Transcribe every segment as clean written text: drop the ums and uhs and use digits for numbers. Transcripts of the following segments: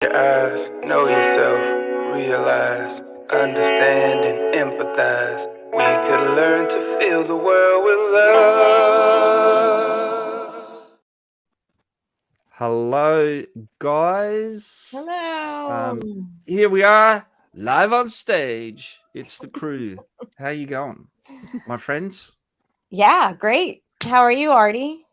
Your eyes, know yourself, realize, understand and empathize. We could learn to feel the world with love. Hello, guys. Hello. Here we are, live on stage. It's the crew. How you going, my friends? Yeah, great. How are you, Artie?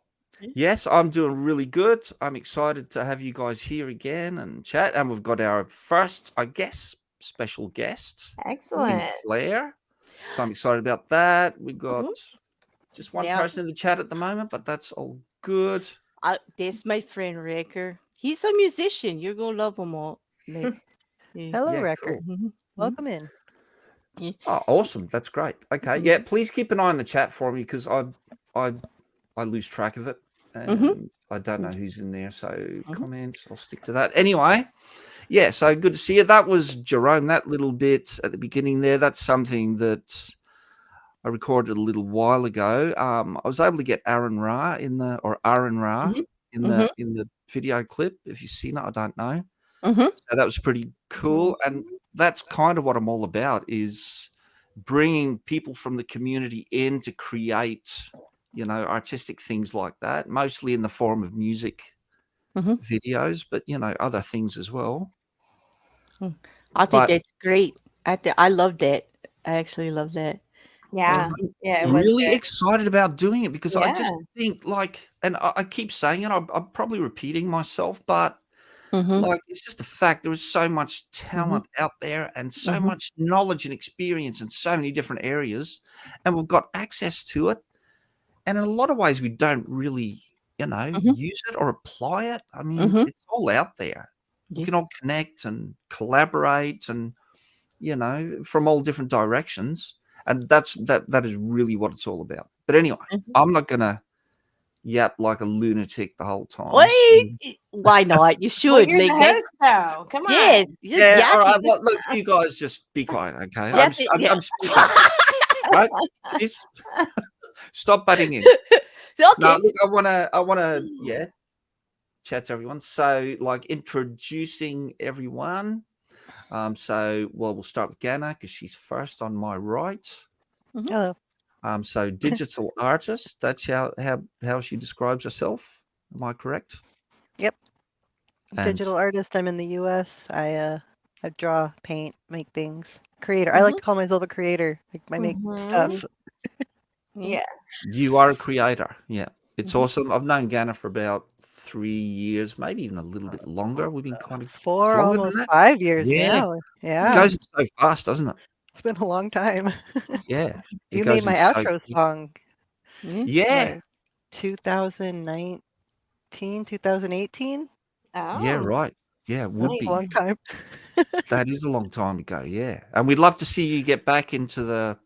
Yes, I'm doing really good. I'm excited to have you guys here again and chat. And we've got our first, I guess, special guest in Excellent. Claire. So I'm excited about that. We've got just one Yeah. person in the chat at the moment, but that's all good. That's my friend Ricker. He's a musician. You're gonna love him all. Yeah. Hello, Yeah, Record. cool. Welcome in. Oh, awesome! That's great. Okay, yeah. Please keep an eye on the chat for me because I lose track of it and I don't know who's in there. So comments, I'll stick to that. Anyway, yeah. So good to see you. That was Jerome. That little bit at the beginning there. That's something that I recorded a little while ago. I was able to get Aaron Ra in the video clip. If you've seen it, I don't know. So that was pretty cool, and that's kind of what I'm all about, is bringing people from the community in to create, artistic things like that, mostly in the form of music videos, but, other things as well. I think that's great. I love that. I actually love that. Yeah. Yeah. It was Really good. excited about doing it because I just Yeah. think, and I keep saying it, I'm probably repeating myself, but it's just a fact. There is so much talent out there and so much knowledge and experience in so many different areas, and we've got access to it. And in a lot of ways, we don't really, use it or apply it. I mean, it's all out there. We can all connect and collaborate and, from all different directions. And that is really what it's all about. But anyway, I'm not going to yap like a lunatic the whole time. Why not? You should. Well, you're the host, though. Come on. Yes. Yeah. All right. Well, look, you guys just be quiet, okay? I'm speaking. Right? Stop butting in. Okay. No, look, I wanna, chat to everyone. So, introducing everyone. We'll start with Ghana because she's first on my right. Hello. So digital artist. That's how she describes herself. Am I correct? Yep. And- Digital artist. I'm in the U.S. I draw, paint, make things. Creator. I like to call myself a creator. Like I make stuff. Yeah. You are a creator. Yeah. It's awesome. I've known Ghana for about 3 years, maybe even a little bit longer. We've been kind of 4, longer than almost that. 5 years Yeah. now. It Yeah. goes so fast, doesn't it? It's been a long time. Yeah. You made my outro song. Yeah. 2019, 2018. Oh. Yeah, right. Yeah, it would Nice. be. A long time. That is a long time ago, yeah. And we'd love to see you get back into the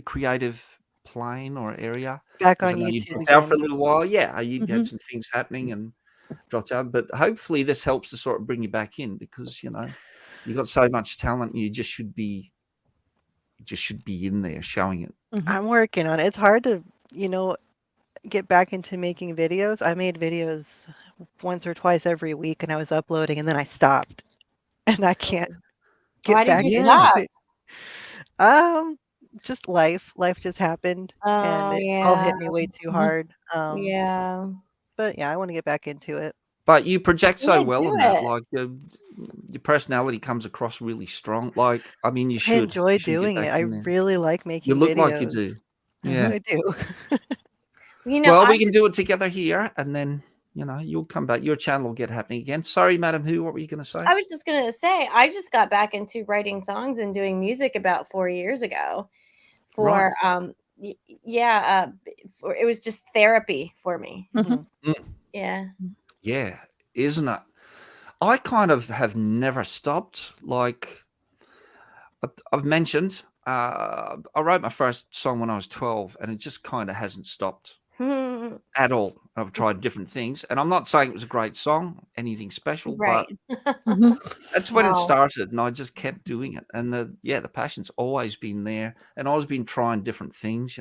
creative plane or area. Back 'Cause I on know you YouTube dropped out for a again. little while. Yeah, you had some things happening and dropped out. But hopefully this helps to sort of bring you back in because, you've got so much talent and you just should be in there showing it. I'm working on it. It's hard to, get back into making videos. I made videos once or twice every week and I was uploading and then I stopped. And I can't get Why back did you into stop? it. Just life. Life just happened and it all hit me way too hard. Yeah. But yeah, I want to get back into it. But you project so Yeah, well do in that, it. like your personality comes across really strong. Like, I mean, you I should. enjoy You should get doing back it. I in there. really like making You look videos. like you do. Yeah. I do. Well, we can do it together here, and then you'll come back. Your channel will get happening again. Sorry, Madam Who, what were you going to say? I was just going to say, I just got back into writing songs and doing music about 4 years ago. For it was just therapy for me. Yeah. Yeah, isn't it? I kind of have never stopped. Like I've mentioned, I wrote my first song when I was 12, and it just kind of hasn't stopped at all. I've tried different things, and I'm not saying it was a great song, anything special, Right. but that's when it started, and I just kept doing it. And the passion's always been there, and always been trying different things,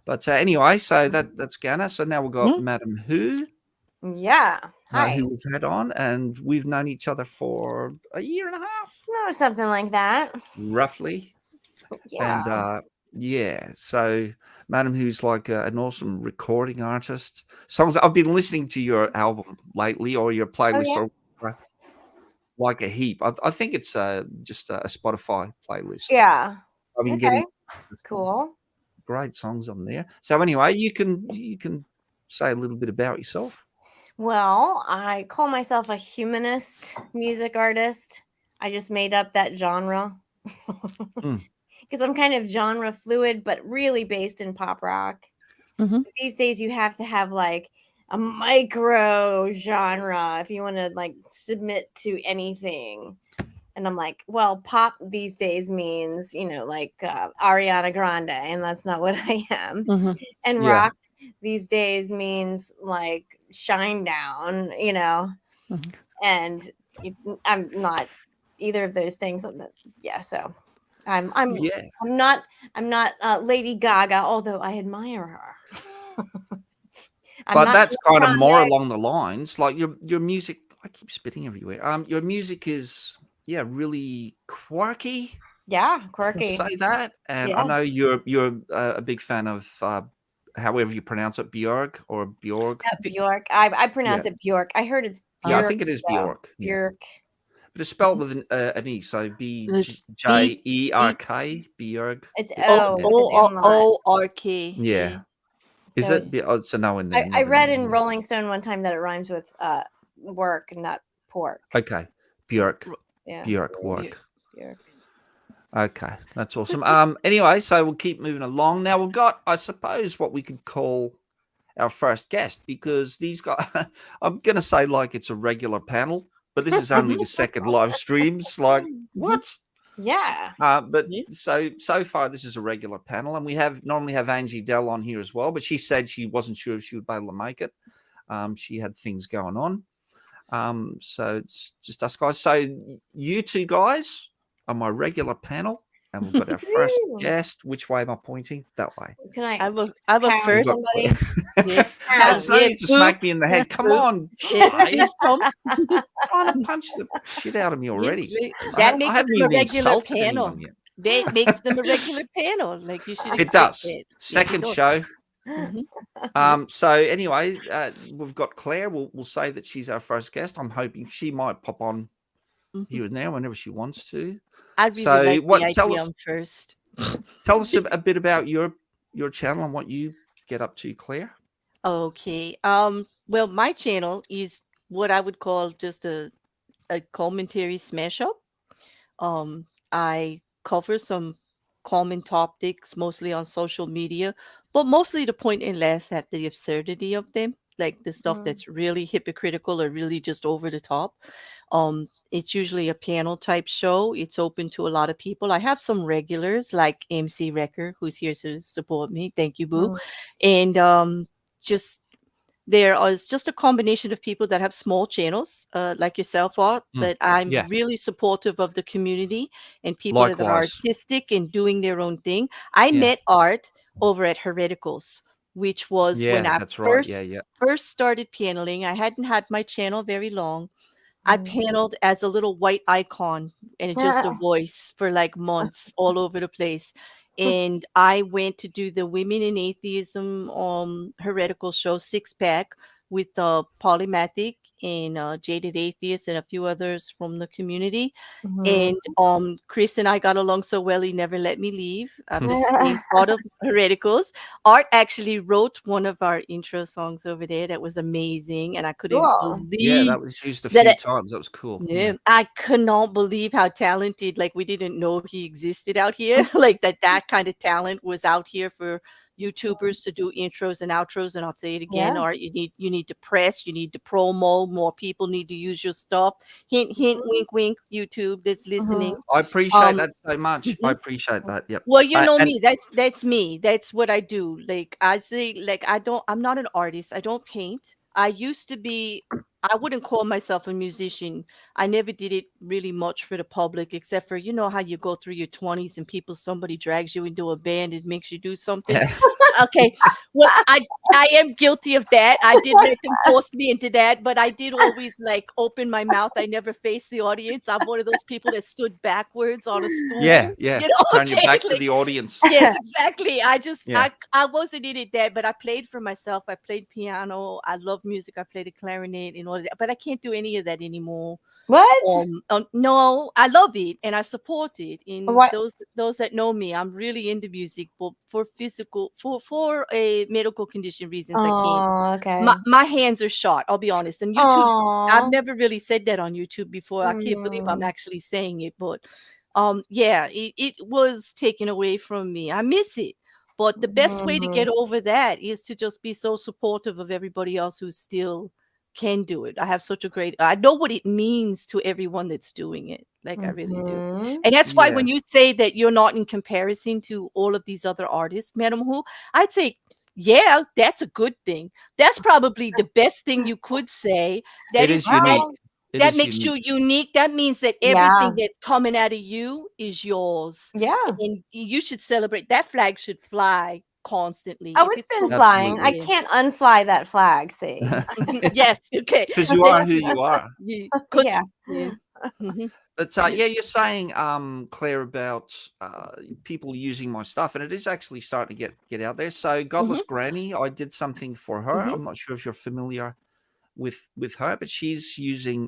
But anyway, so that's Ghana. So now we'll go up Madam Who. Yeah. Hi. who we've had on, and we've known each other for a year and a half, No, something like that. roughly. Yeah. And yeah, so Madam, who's like an awesome recording artist. Songs I've been listening to your album lately, or your Oh playlist, yeah. or like a heap. I think it's just a Spotify playlist. Yeah. I've been getting Okay. Cool. great songs on there. So anyway, you can say a little bit about yourself. Well, I call myself a humanist music artist. I just made up that genre Mm. because I'm kind of genre fluid, but really based in pop rock. Mhm. These days, you have to have like a micro genre if you want to like submit to anything. And I'm like, well, pop these days means, like Ariana Grande, and that's not what I am. Mhm. And Yeah. rock these days means like Shine Down, Mhm. and I'm not either of those things. Yeah, so I'm Yeah. I'm not Lady Gaga, although I admire her. I'm But not that's kind of more Grande. along the lines, like your music. I keep spitting everywhere. Your music is really quirky. Yeah, I can quirky. say that, and I Yeah, know you're a big fan of however you pronounce it, Bjork or Bjork. Bjork. I Yeah, pronounce it Bjork. I heard it's yeah, I Bjork think it is though. Bjork. Yeah, Bjork. but it's spelled with an e, so B The B J E R B K Bjork. It's O O Yeah, with an umlaut. O R K. yeah. Yeah. Is So it? Oh, it's a no in there, I not an read e. in Yeah. Rolling Stone one time that it rhymes with work, not pork. Okay, Bjork, Yeah, Bjork, Yeah. work. Bjork. Okay, that's awesome. Anyway, so we'll keep moving along. Now we've got, I suppose, what we could call our first guest, because these guys, I'm going to say like it's a regular panel, but this is only the second live streams. Like, what? Yeah. But Yeah. so far, this is a regular panel, and we normally have Angie Dell on here as well, but she said she wasn't sure if she would be able to make it. She had things going on. So it's just us guys. So you two guys are my regular panel, and we've got our first Woo. guest. Which way am I pointing? That way. Can I I will pound first. somebody? Yeah. It's no Yeah, need to boo. smack me in the head. Come Boo. on, Yes, guys. please come. Trying to punch the shit out of me Yes, already. that I makes haven't them a even regular insulted panel. anyone yet. That makes them a regular panel. Like you should It expect does. that. Yes, it Second does. show. Mhm. So anyway, we've got Claire. We'll say that she's our first guest. I'm hoping she might pop on Mhm. here and there whenever she wants to. I really So like the what? Tell idea us on first. a bit about your channel and what you get up to, Claire. Okay. Well, my channel is what I would call just a commentary smash up. I cover some common topics, mostly on social media, but mostly the point and less at the absurdity of them, like the stuff that's really hypocritical or really just over the top. It's usually a panel type show. It's open to a lot of people. I have some regulars like MC Wrecker, who's here to support me. Thank you, Boo. And just there is just a combination of people that have small channels, like yourself, Art, that I'm Yeah. really supportive of the community and people that are Likewise. artistic and doing their own thing. I Yeah. met Art over at Hereticals, which was when Yeah, I that's right. Yeah. first started paneling. I hadn't had my channel very long. I paneled as a little white icon and just a voice for like months all over the place. And I went to do the Women in Atheism heretical show 6-pack with Polymathic and Jaded Atheist and a few others from the community. And Chris and I got along so well, he never let me leave. I became part of Hereticals. Art actually wrote one of our intro songs over there that was amazing, and I couldn't Cool. believe Yeah, that was used a that few it- times. That was cool. yeah, I could not believe how talented, like we didn't know he existed out here. Like that kind of talent was out here for YouTubers to do intros and outros. And I'll say it again, Yeah. Art, you need to press, you need to promo, more people need to use your stuff. Hint, hint, wink, wink, YouTube that's listening. I appreciate Um, that so much. I appreciate that. Yep. Well, you know And me. That's me. That's what I do. Like I say, like I'm not an artist. I don't paint. I used to be I wouldn't call myself a musician. I never did it really much for the public, except for, you know how you go through your 20s and somebody drags you into a band and makes you do something. Okay. Well, I am guilty of that. I did let them force me into that, but I did always like open my mouth. I never faced the audience. I'm one of those people that stood backwards on a stool. Yeah. You know, Turn your okay, back to like, the audience. yes, exactly. I just Yeah. I wasn't in it that, but I played for myself. I played piano. I love music. I played the clarinet and all that, but I can't do any of that anymore. What? No, I love it and I support it. And What? those that know me, I'm really into music, but for a medical condition reasons, I can't. Oh, okay. My hands are shot. I'll be honest. And YouTube, I've never really said that on YouTube before. I can't believe I'm actually saying it, but yeah, it was taken away from me. I miss it. But the best way to get over that is to just be so supportive of everybody else who still can do it. I have such a great, I know what it means to everyone that's doing it. Like I really do. And that's why when you say that you're not in comparison to all of these other artists, Madam Who, I'd say, yeah, that's a good thing. That's probably the best thing you could say. It is unique. That makes you unique. That means that everything that's coming out of you is yours. Yeah. And you should celebrate. That flag should fly constantly. Oh, it's been flying. I can't unfly that flag, see. Yes, okay. Because you are who you are. Yeah. But yeah, you're saying, Claire, about people using my stuff, and it is actually starting to get out there. So Godless Granny, I did something for her. I'm not sure if you're familiar with her, but she's using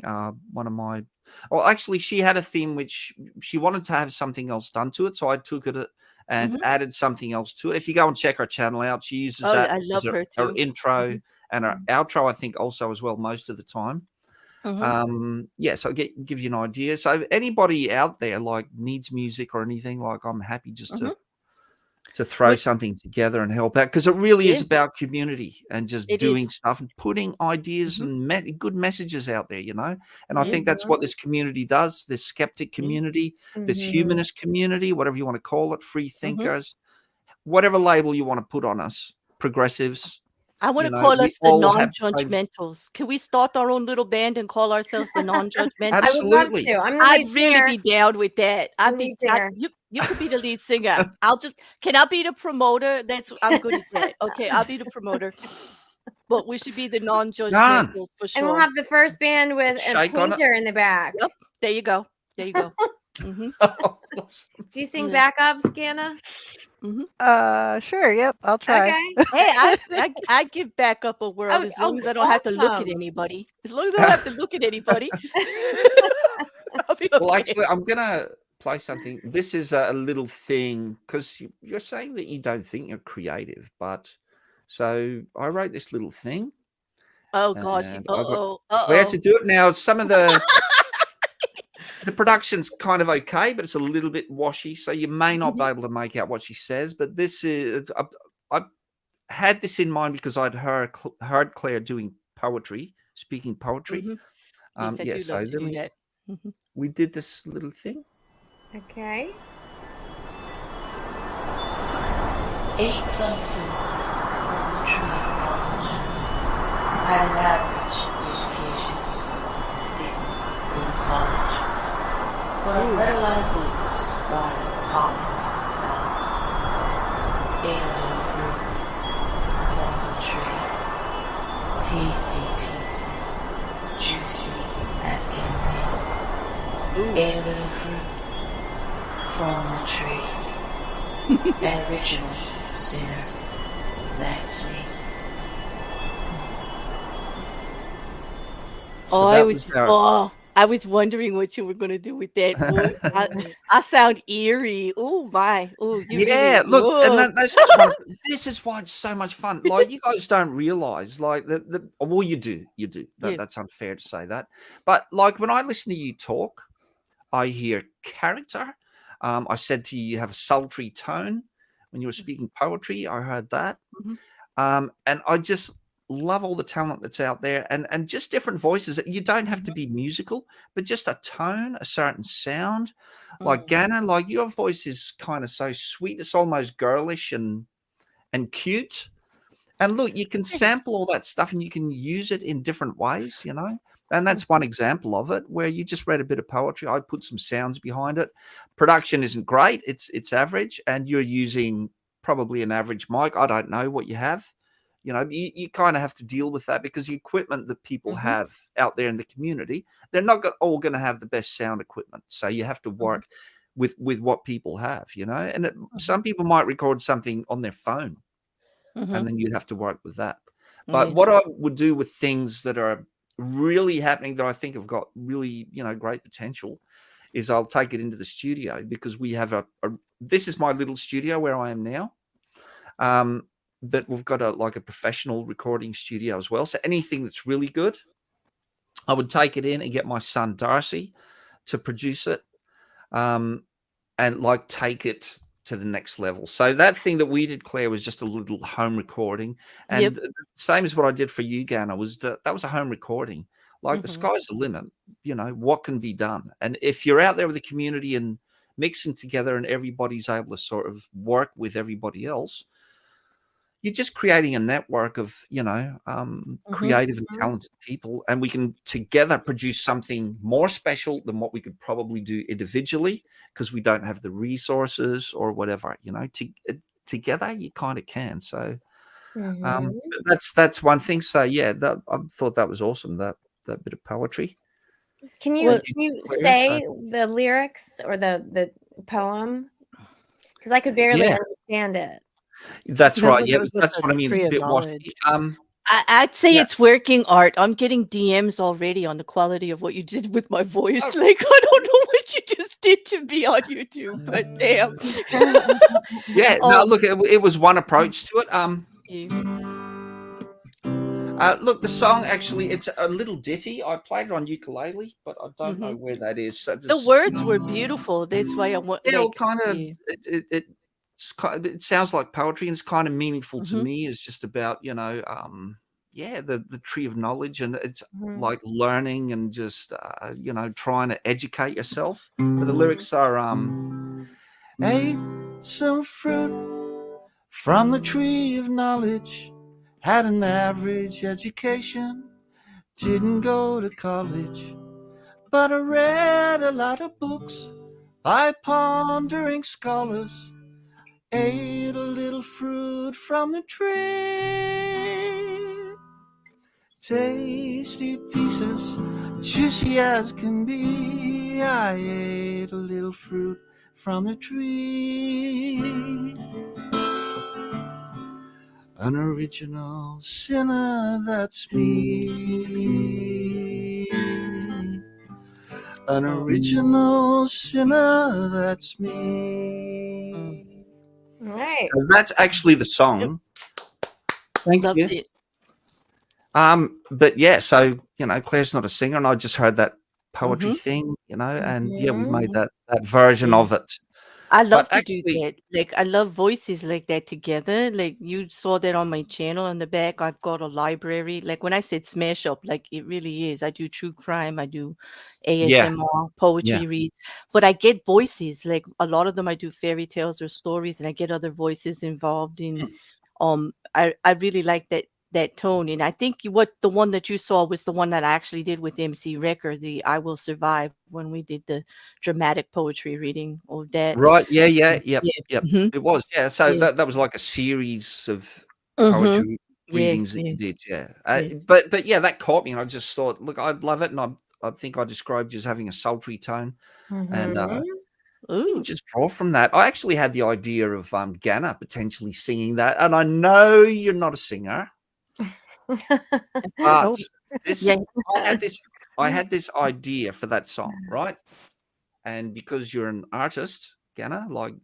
one of my, well, actually she had a theme which she wanted to have something else done to it, so I took it and added something else to it. If you go and check her channel out, she uses that I love as her intro and her outro, I think, also as well, most of the time. Yeah, so give you an idea. So anybody out there like needs music or anything, like, I'm happy just to throw something together and help out, because it really is about community and just doing stuff and putting ideas and good messages out there, you know. And I think that's what this community does. This skeptic community, this humanist community, whatever you want to call it, free thinkers, whatever label you want to put on us, progressives. I want to call us the non-judgmentals. Can we start our own little band and call ourselves the non-judgmentals? Absolutely. I'd really be down with that. You could be the lead singer. Can I be the promoter? I'm good at that. Okay, I'll be the promoter. But we should be the non-judgmentals for sure. And we'll have the first band with a painter in the back. Yep. There you go. Do you sing backups, Ganna? Sure. Yep. I'll try. Okay. Hey, I give backup a whirl as long as I don't have to look at anybody. As long as I don't have to look at anybody. I'll be okay. Well, actually, I'm gonna play something. This is a little thing, because you're saying that you don't think you're creative, but so I wrote this little thing. Oh gosh. We had to do it now. Some of the production's kind of okay, but it's a little bit washy, so you may not be able to make out what she says. But this is, I had this in mind because I'd heard Claire doing poetry, speaking poetry. Yes, I do love to do that. We did this little thing. Okay. Ate some food from the tree of knowledge. Had an average education. Didn't go to college. But I read a lot of books by prominent scholars. Ate a little fruit from the tree. Tasty pieces, juicy as can be. Ate a little fruit from the tree. An original sinner, that's me. I was wondering what you were going to do with that. I sound eerie. Oh my! Oh, yeah. Really, look, and that's just fun. This is why it's so much fun. Like, you guys don't realize, like, well, you do. That's unfair to say that, but like, when I listen to you talk, I hear character. I said to you, you have a sultry tone when you were speaking poetry. I heard that, and I just love all the talent that's out there, and just different voices. You don't have to be musical, but just a tone, a certain sound. Like Ganna, like, your voice is kind of so sweet. It's almost girlish and cute. And look, you can sample all that stuff and you can use it in different ways, you know. And that's one example of it, where you just read a bit of poetry. I put some sounds behind it. Production isn't great; it's average, and you're using probably an average mic. I don't know what you have. You know, you kind of have to deal with that because the equipment that people have out there in the community, they're not all going to have the best sound equipment. So you have to work with what people have, you know. And some people might record something on their phone, and then you have to work with that. But what I would do with things that are really happening that I think have got really, you know, great potential is I'll take it into the studio, because we have this is my little studio where I am now. But we've got a professional recording studio as well. So anything that's really good, I would take it in and get my son Darcy to produce it, and like take it to the next level. So that thing that we did, Claire, was just a little home recording, and the same as what I did for you, Ganna, was that was a home recording. Like the sky's the limit, you know, what can be done. And if you're out there with the community and mixing together and everybody's able to sort of work with everybody else, you're just creating a network of, you know, creative and talented people, and we can together produce something more special than what we could probably do individually, because we don't have the resources or whatever, you know. Together you kind of can. So that's one thing. So yeah, I thought that was awesome, that bit of poetry. Can you say the lyrics or the poem? Because I could barely understand it. That's right. Yeah, that's what I mean. It's a bit washy. I'd say it's working art. I'm getting DMs already on the quality of what you did with my voice. Like, I don't know what you just did to me on YouTube, but damn. Yeah. No, look, it was one approach to it. Look, the song actually, it's a little ditty. I played it on ukulele, but I don't know where that is. So the words were beautiful. That's why I want. Yeah, like, kind of. It sounds like poetry, and it's kind of meaningful to me. It's just about, you know, the tree of knowledge, and it's like learning and just you know, trying to educate yourself. But the lyrics are ate some fruit from the tree of knowledge, had an average education, didn't go to college, but I read a lot of books by pondering scholars. Ate a little fruit from the tree. Tasty pieces, juicy as can be. I ate a little fruit from the tree. An original sinner, that's me. An original sinner, that's me. Right. So that's actually the song. Thank you. It. But yeah, so, you know, Claire's not a singer, and I just heard that poetry thing, you know, and yeah, we made that version of it. I love to do that. Like, I love voices like that together. Like, you saw that on my channel in the back. I've got a library. Like, when I said smash up, like, it really is. I do true crime. I do ASMR, poetry reads. But I get voices. Like, a lot of them I do fairy tales or stories, and I get other voices involved in. I really like that tone. And I think the one that you saw was the one that I actually did with MC Wrecker, the I Will Survive, when we did the dramatic poetry reading of that. Right. Yep. It was. Yeah. So that was like a series of poetry readings that you did. Yeah. But yeah, that caught me, and I just thought, look, I'd love it. And I think I described you as having a sultry tone. And you just draw from that. I actually had the idea of Ganna potentially singing that. And I know you're not a singer. But I had this idea for that song, right? And because you're an artist, Ganna, like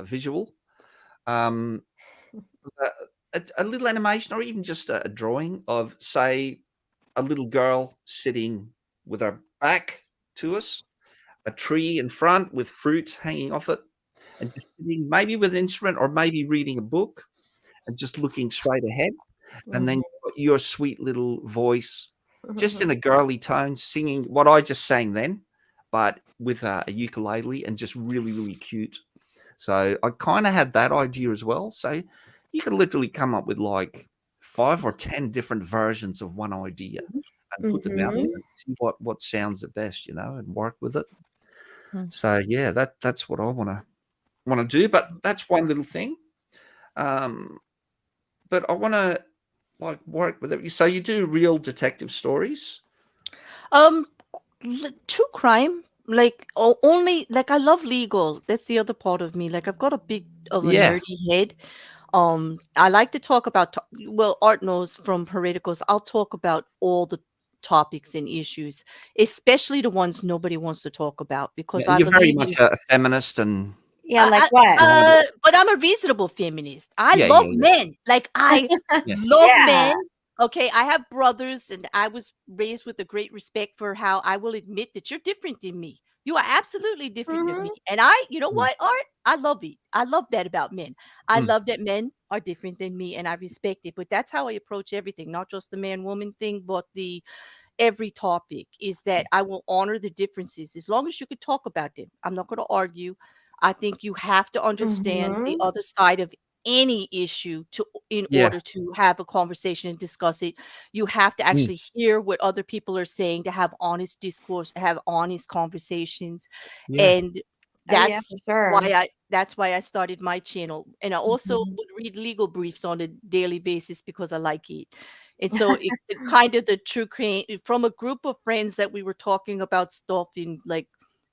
visual, a little animation, or even just a drawing of, say, a little girl sitting with her back to us, a tree in front with fruit hanging off it, and just sitting maybe with an instrument or maybe reading a book and just looking straight ahead. And then your sweet little voice, just in a girly tone, singing what I just sang then, but with a ukulele, and just really, really cute. So I kind of had that idea as well. So you could literally come up with like 5 or 10 different versions of one idea and put them out there and see what sounds the best, you know, and work with it. So yeah, that's what I wanna do. But that's one little thing. But I wanna like work with it. So you do real detective stories? True crime, like only like I love legal. That's the other part of me. Like I've got a big of a Yeah. nerdy head. I like to talk about well, Art knows from periodicals. I'll talk about all the topics and issues, especially the ones nobody wants to talk about, because Yeah, I you're very believe in much a feminist and Yeah, like what? but I'm a reasonable feminist. I Yeah, love yeah, yeah. men. Like I Yeah. love Yeah. men. Okay, I have brothers, and I was raised with a great respect for how I will admit that you're different than me. You are absolutely different than me. And you know what, Art? I love it. I love that about men. I love that men are different than me, and I respect it. But that's how I approach everything, not just the man-woman thing, but every topic is that I will honor the differences as long as you could talk about them. I'm not going to argue. I think you have to understand the other side of any issue in Yeah. order to have a conversation and discuss it. You have to actually hear what other people are saying to have honest discourse, have honest conversations. Yeah. And Oh, yeah, that's for why sure. I started my channel. And I also would read legal briefs on a daily basis because I like it. And so it kind of the true crime from a group of friends that we were talking about stuff in like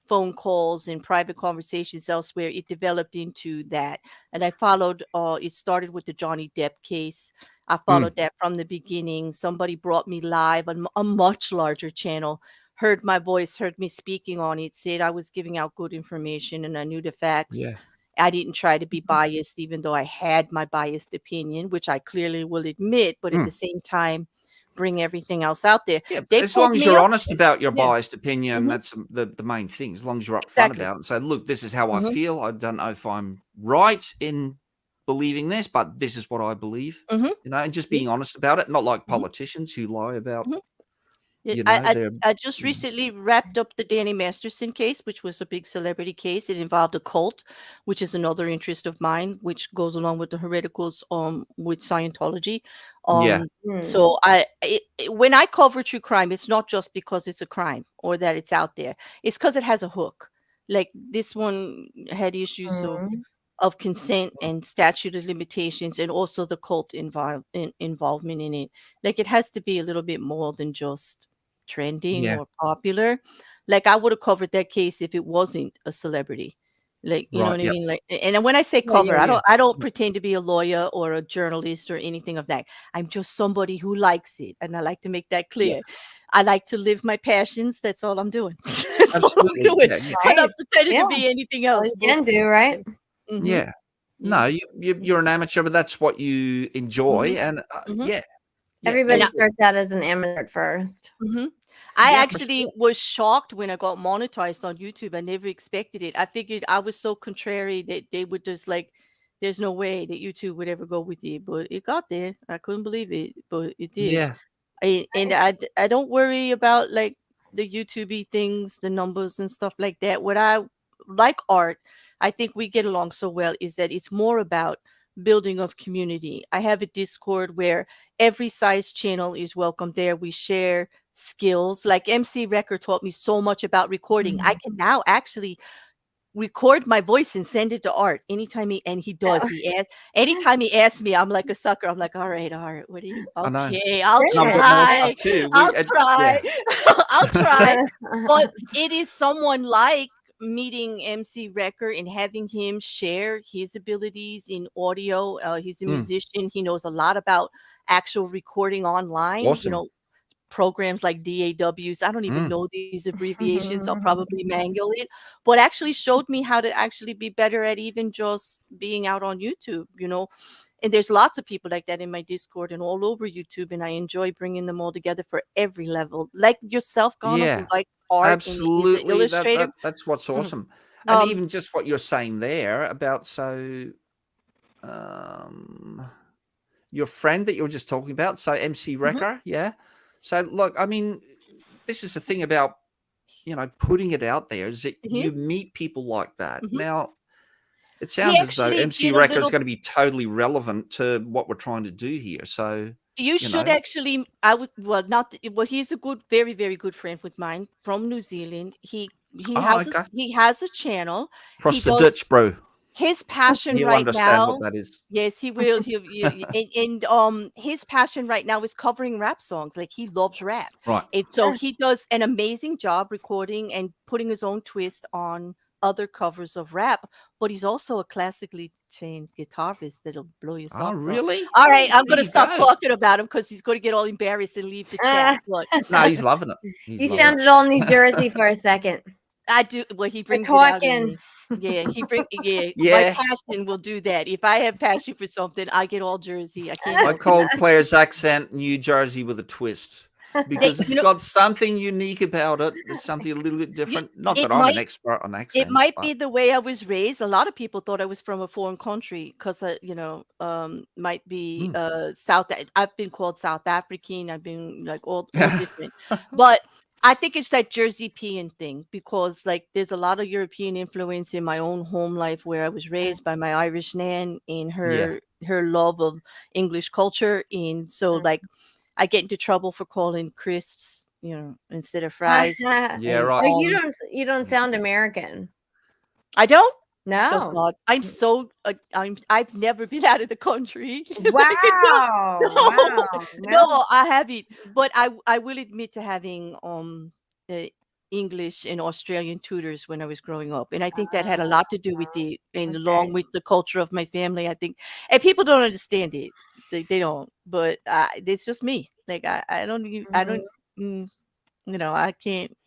phone calls and private conversations elsewhere, it developed into that. And I followed it started with the Johnny Depp case. I followed that from the beginning. Somebody brought me live on a much larger channel, heard my voice, heard me speaking on it, said I was giving out good information and I knew the facts. Yeah. I didn't try to be biased, even though I had my biased opinion, which I clearly will admit, but at the same time, bring everything else out there. Yeah, They as pulled long as me you're up. honest about your Yeah. biased opinion, that's the main thing. As long as you're upfront Exactly. about it and say, look, this is how I feel. I don't know if I'm right in believing this, but this is what I believe. You know, and just being honest about it, not like politicians who lie about, you know, their I just recently wrapped up the Danny Masterson case, which was a big celebrity case. It involved a cult, which is another interest of mine, which goes along with the hereticals with Scientology. Yeah. So when I cover true crime, it's not just because it's a crime or that it's out there. It's because it has a hook. Like this one had issues of consent and statute of limitations, and also the cult involvement in it. Like it has to be a little bit more than just trending Yeah. or popular. Like I would have covered that case if it wasn't a celebrity. Like, you know Right. what I Yep. mean? Like, and when I say Yeah, cover, yeah, I don't pretend to be a lawyer or a journalist or anything of that. I'm just somebody who likes it, and I like to make that clear. I like to live my passions. That's all I'm doing. That's all I'm Absolutely. doing. Yeah. Yeah. I'm not Nice. pretending Yeah. to be anything All else. you can do, right? Yeah. No, you're an amateur, but that's what you enjoy. And yeah. Yeah. Everybody And starts out as an amateur at first. I Yeah, for actually sure. was shocked when I got monetized on YouTube. I never expected it. I figured I was so contrary that they would just like, there's no way that YouTube would ever go with it, but it got there. I couldn't believe it, but it did. Yeah. I don't worry about like the YouTube things, the numbers and stuff like that. What I like Art, I think we get along so well, is that it's more about building of community. I have a Discord where every size channel is welcome there. We share skills. Like MC Record taught me so much about recording. I can now actually record my voice and send it to Art anytime he does. Anytime he asks me, I'm like a sucker. I'm like, all right, Art, what do you I know. okay, I'll And I've got more try. stuff too. I'll Yeah. try. I'll try. But it is someone like meeting MC Record and having him share his abilities in audio. He's a musician. He knows a lot about actual recording online. Awesome. You know, programs like DAWs. I don't even know these abbreviations. I'll probably mangle it, but actually showed me how to actually be better at even just being out on YouTube, you know. And there's lots of people like that in my Discord and all over YouTube, and I enjoy bringing them all together for every level. Like yourself, Ghana, who Yeah. likes art and is an Absolutely. illustrator. That's what's Mhm. awesome. And Um, even just what you're saying there about your friend that you were just talking about, so MC Wrecker, yeah. So look, I mean, this is the thing about, you know, putting it out there is that you meet people like that. Now, it he sounds as though actually MC did a Wrecker is little going to be totally relevant to what we're trying to do here. So You should know. actually. I would. Well, not. Well, he's a good, very, very good friend with mine from New Zealand. Oh, okay. He has a channel. He Across the does ditch, bro. his passion He'll right understand what now. that is. Yes, he will. And his passion right now is covering rap songs. Like he loves rap, Right. and so he does an amazing job recording and putting his own twist on other covers of rap. But he's also a classically trained guitarist that'll blow your Oh, socks off. really? All right, I'm There going to you stop go. talking about him because he's going to get all embarrassed and leave the chat. But No, he's loving it. He's You loving it. sounded all New Jersey for a second. I do. Well, he We're brings it out in talking. me. Yeah, he bring. Yeah, my Yeah. passion will do that. If I have passion for something, I get all Jersey. I can't I help it. called Claire's accent New Jersey with a twist because it's you know- got something unique about it. There's something a little bit different. Not it that I'm an might- expert on It accents. might but- be the way I was raised. A lot of people thought I was from a foreign country because, might be South. I've been called South African. I've been like all different, but I think it's that Jersey peeing thing because like there's a lot of European influence in my own home life where I was raised by my Irish nan and her love of English culture, and so like I get into trouble for calling crisps, instead of fries. Yeah, And, right. But you don't sound American. I don't. Oh No. God, I'm so I've never been out of the country. Wow. Wow. No, I haven't. But I will admit to having English and Australian tutors when I was growing up, and I think that had a lot to do with along with the culture of my family. I think, and people don't understand it. They don't, but it's just me. Like I don't I can't.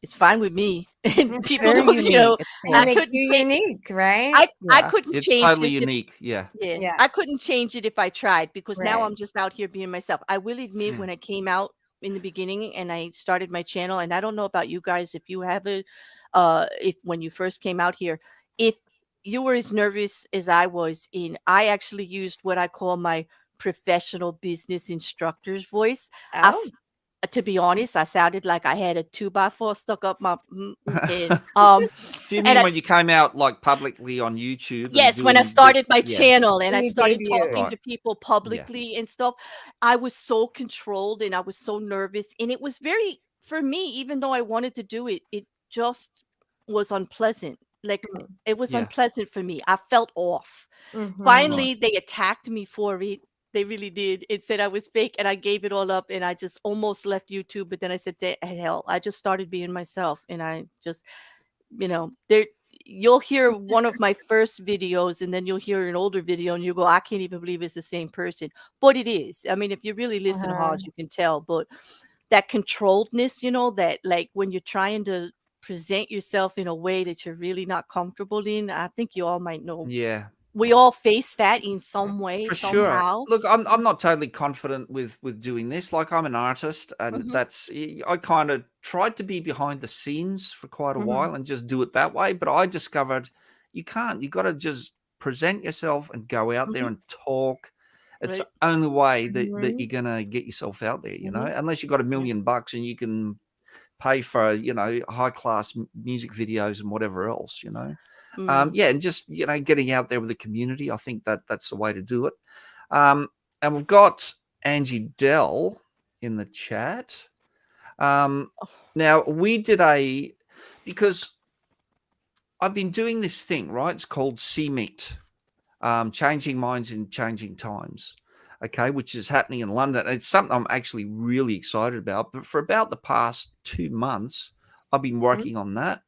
It's fine with me. And people very don't, unique. It's It I makes couldn't you change- unique, right? I couldn't It's change totally this if- unique. Yeah. Yeah. I couldn't change it if I tried because now Right. I'm just out here being myself. I will admit when I came out in the beginning and I started my channel, and I don't know about you guys if you have it, if when you first came out here, if you were as nervous as I was, I actually used what I call my professional business instructor's voice. Oh. To be honest, I sounded like I had a 2x4 stuck up my and, Do you and mean I- when you came out like publicly on YouTube? and Yes, when I doing started this- my yeah. channel and When I you started debuted. talking Right. to people publicly and stuff, I was so controlled and I was so nervous. And it was for me, even though I wanted to do it, it just was unpleasant. Like it was Yeah. unpleasant for me. I felt off. Mhm. Finally, they attacked me for it. They really did. It said I was fake and I gave it all up and I just almost left YouTube. But then I said, hell, I just started being myself. And I just, you'll hear one of my first videos and then you'll hear an older video and you go, I can't even believe it's the same person. But it is. I mean, if you really listen hard, you can tell. But that controlledness, that like when you're trying to present yourself in a way that you're really not comfortable in, I think you all might know. Yeah. We all face that in some way, For somehow. sure. Look, I'm not totally confident with doing this. Like I'm an artist, and I kind of tried to be behind the scenes for quite a while and just do it that way. But I discovered you can't. You got to just present yourself and go out there and talk. It's Right. the only way that you're gonna get yourself out there. Unless you've got $1 million and you can pay for high class music videos and whatever else. And just getting out there with the community. I think that's the way to do it. And we've got Angie Dell in the chat. Now we did because I've been doing this thing, right? It's called CMeet, Changing Minds in Changing Times. Okay, which is happening in London. It's something I'm actually really excited about. But for about the past 2 months, I've been working on that.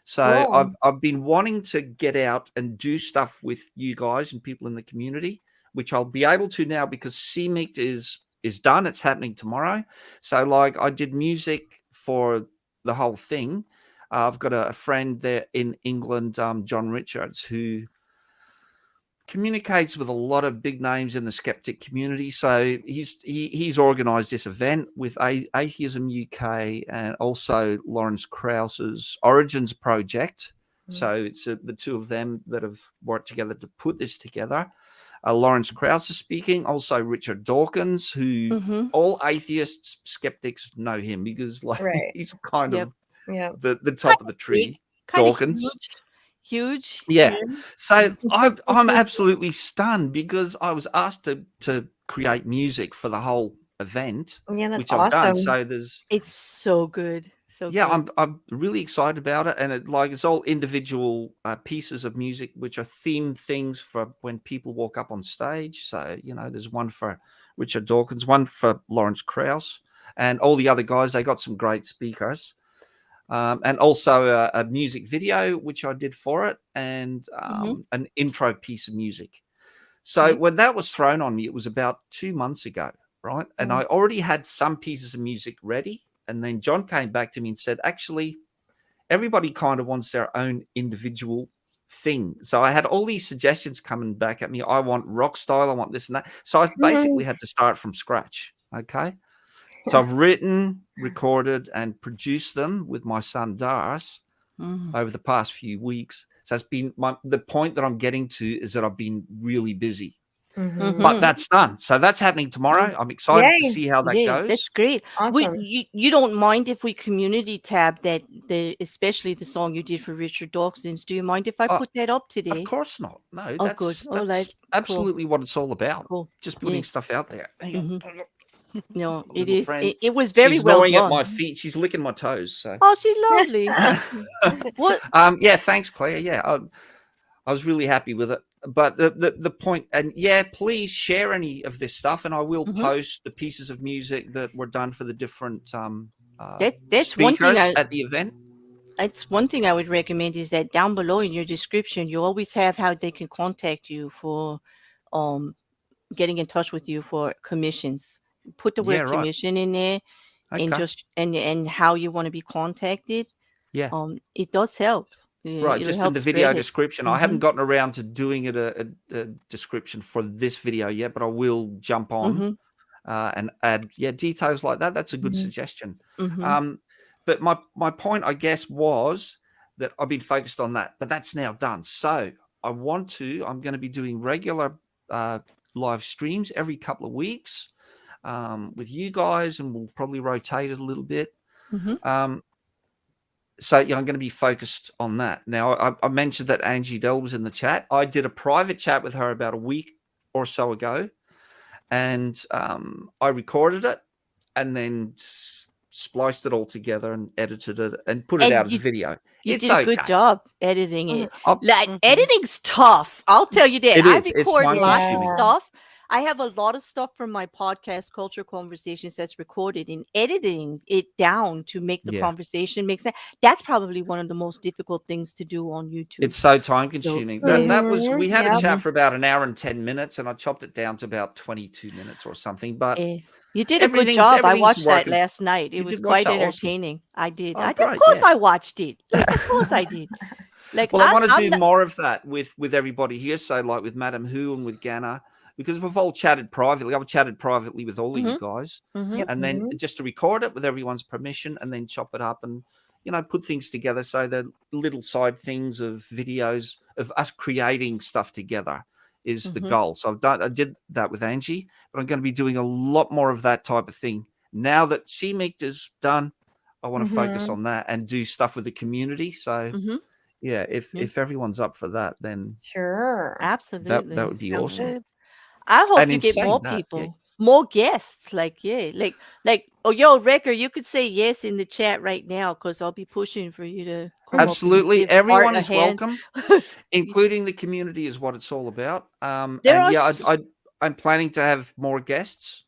So Cool. I've been wanting to get out and do stuff with you guys and people in the community, which I'll be able to now because CMeet is done. It's happening tomorrow. So like I did music for the whole thing. I've got a friend there in England, John Richards, who communicates with a lot of big names in the skeptic community. So he's organized this event with Atheism UK and also Lawrence Krause's Origins Project. So it's the two of them that have worked together to put this together. Lawrence Krause is speaking, also Richard Dawkins, who all atheists, skeptics know him because he's kind of the top of the tree. Dawkins. Huge. Yeah. So I'm absolutely stunned because I was asked to create music for the whole event, Yeah, that's which I've done. awesome. So there's It's so good. So yeah, good. I'm really excited about it, and it's all individual pieces of music which are themed things for when people walk up on stage. So there's one for Richard Dawkins, one for Lawrence Krauss, and all the other guys. They got some great speakers, and also a music video which I did for it, and an intro piece of music. So Okay. when that was thrown on me, it was about 2 months ago, right? And I already had some pieces of music ready. And then John came back to me and said, actually, everybody kind of wants their own individual thing. So I had all these suggestions coming back at me. I want rock style. I want this and that. So I basically had to start from scratch. Okay. So I've written, recorded, and produced them with my son, Dars, over the past few weeks. So it's been the point that I'm getting to is that I've been really busy. But that's done. So that's happening tomorrow. I'm excited to Yay. see how that goes. That's great. Awesome. You don't mind if we community tab that especially the song you did for Richard Dawkins? Do you mind if I put that up today? Of course not. No, Oh, that's good. that's absolutely what it's all about. Cool. Just putting stuff out there. Hang on. No, it Little is. friend. It was very She's well gnawing at done. my feet. She's licking my toes. So Oh, she's lovely. What? yeah, thanks, Claire. Yeah, I was really happy with it. But the point, and yeah, please share any of this stuff, and I will post the pieces of music that were done for the different that's one thing speakers at the event. That's one thing I would recommend is that down below in your description, you always have how they can contact you for getting in touch with you for commissions. Put the word commission in there, and just and how you want to be contacted. Yeah, it does help. Right, just in the video description. I haven't gotten around to doing it a description for this video yet, but I will jump on and add details like that. That's a good suggestion. But my point, I guess, was that I've been focused on that, but that's now done. So I'm going to be doing regular live streams every couple of weeks with you guys, and we'll probably rotate it a little bit. So I'm going to be focused on that. Now, I mentioned that Angie Dell was in the chat. I did a private chat with her about a week or so ago, and I recorded it and then spliced it all together and edited it and put it out as a video. You did a good job editing it. Like editing's tough. I'll tell you that. I record lots of stuff. I have a lot of stuff from my podcast, Culture Conversations, that's recorded, and editing it down to make the conversation make sense. That's probably one of the most difficult things to do on YouTube. It's so time consuming. We had a chat for about an hour and 10 minutes, and I chopped it down to about 22 minutes or something. But you did a good job. I watched that last night. It was quite entertaining. Awesome. I did. Of course I watched it. Like, of course I did. Like, well, I want to do more of that with everybody here. So like with Madam Who and with Ganna, because we've all chatted privately. I've chatted privately with all of you guys, and then just to record it with everyone's permission, and then chop it up and put things together. So the little side things of videos of us creating stuff together is the goal. So I did that with Angie, but I'm going to be doing a lot more of that type of thing now that CMEEC is done. I want to focus on that and do stuff with the community. So yeah, if everyone's up for that, then sure, absolutely, that would be awesome. I hope you get more people, more guests. Like, oh, yo, Wrecker, you could say yes in the chat right now because I'll be pushing for you to come absolutely. Up and everyone is welcome, including the community, is what it's all about. I'm planning to have more guests.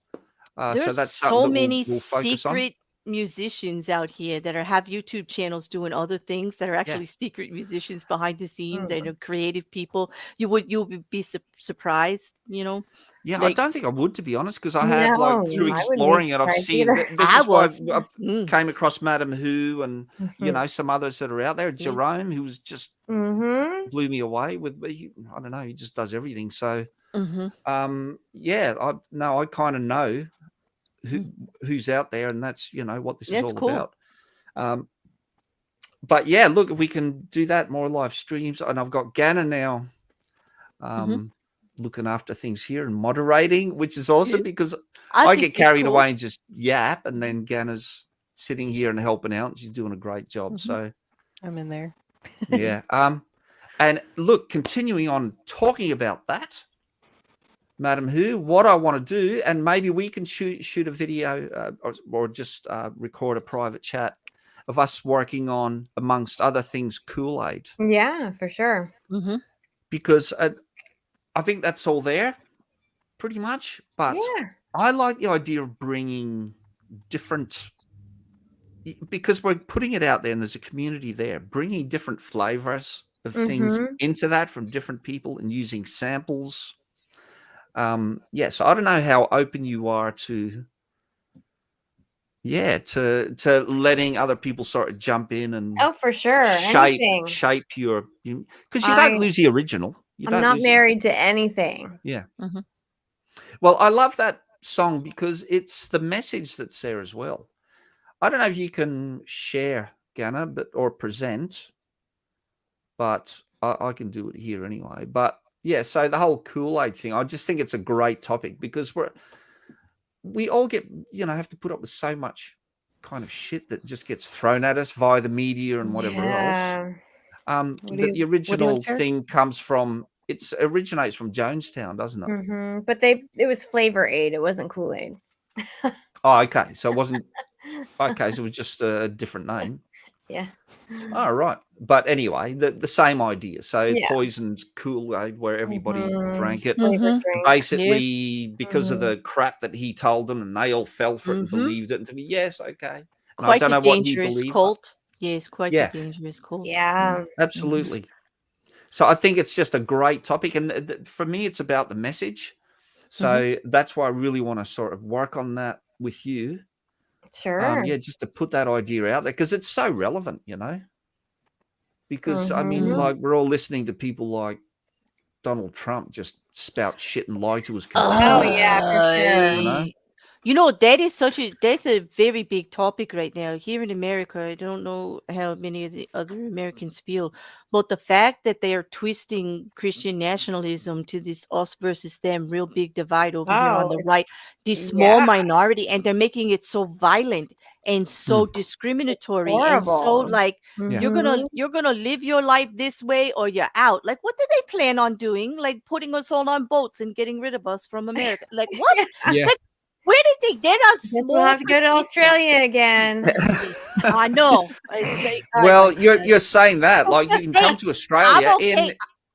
So that's so many we'll secret musicians out here that have YouTube channels doing other things that are actually secret musicians behind the scenes. They know creative people. You'll be surprised, Yeah, like, I don't think I would, to be honest, because I have through exploring it, I've seen. This is why I came across Madam Who and some others that are out there. Jerome, who was just blew me away with. I don't know, he just does everything. So I kind of know who's out there, and that's what this is all about. But yeah, look, if we can do that, more live streams, and I've got Ganna now looking after things here and moderating, which is awesome because I get carried away and just yap, and then Ganna's sitting here and helping out, and she's doing a great job. So I'm in there. Yeah. And look, continuing on talking about that, Madam Who, what I want to do, and maybe we can shoot a video or just record a private chat of us working on, amongst other things, Kool-Aid. Yeah, for sure. Because I think that's all there, pretty much. But Yeah. I like the idea of bringing different, because we're putting it out there and there's a community there, bringing different flavors of things into that from different people and using samples. So I don't know how open you are to letting other people sort of jump in and for sure. shape your, because you don't lose the original. I'm not married to anything. Yeah. Well, I love that song because it's the message that's there as well. I don't know if you can share, Ganna, or present, but I can do it here anyway. But yeah, so the whole Kool-Aid thing, I just think it's a great topic because we all get, have to put up with so much kind of shit that just gets thrown at us via the media and whatever else. The original thing originates from Jonestown, doesn't it? But it was Flavor Aid. It wasn't Kool-Aid. Oh, okay. So it wasn't. Okay, so it was just a different name. Yeah. Oh, right. But anyway, the same idea. So poisoned Kool-Aid where everybody drank it. Basically, because of the crap that he told them, and they all fell for it and believed it. And to me, yes, okay. Quite I don't know dangerous what he cult. Yes, quite a dangerous cult. Yeah. Absolutely. So I think it's just a great topic. And for me, it's about the message. So that's why I really want to sort of work on that with you. Sure. Just to put that idea out there because it's so relevant, because I mean, like, we're all listening to people like Donald Trump just spout shit and lie to his country. Oh yeah, for sure. That's a very big topic right now here in America. I don't know how many of the other Americans feel, but the fact that they are twisting Christian nationalism to this us versus them real big divide over here on the right, this small minority, and they're making it so violent and so discriminatory and so like you're gonna live your life this way or you're out. Like, what did they plan on doing? Like putting us all on boats and getting rid of us from America? Like what? Yeah. Like, where do you think they're not small? We'll have to go to Australia again. I know. Well, you're saying that like you can come to Australia.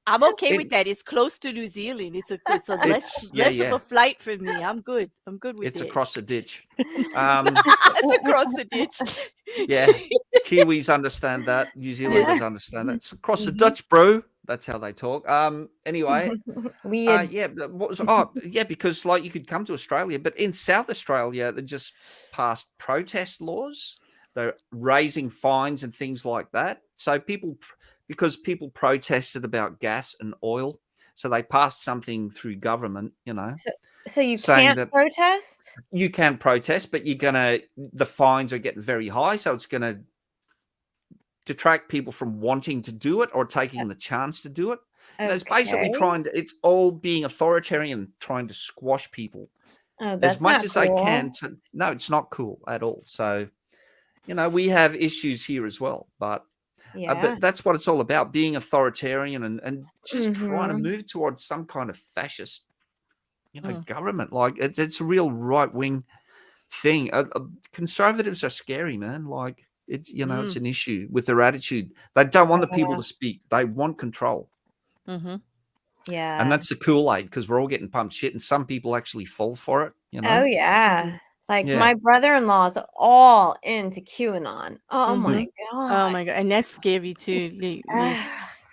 I'm okay with that. It's close to New Zealand. It's less of a flight for me. I'm good. I'm good with it. It's across the ditch. It's across the ditch. Yeah, Kiwis understand that. New Zealanders understand that. It's across the Dutch, bro. That's how they talk. Anyway, because like you could come to Australia, but in South Australia, they just passed protest laws. They're raising fines and things like that. So because people protested about gas and oil, so they passed something through government, So you can't protest? You can protest, but the fines are getting very high, so it's gonna detract people from wanting to do it or taking the chance to do it. And it's basically it's all being authoritarian, trying to squash people as much as they can. No, it's not cool at all. So, we have issues here as well, but that's what it's all about, being authoritarian and just trying to move towards some kind of fascist, government. Like it's a real right-wing thing. Conservatives are scary, man. Like, it's it's an issue with their attitude. They don't want the people to speak. They want control. Yeah, and that's the Kool-Aid because we're all getting pumped shit, and some people actually fall for it. Oh yeah, like my brother-in-law is all into QAnon. Oh my god, and that's scary too.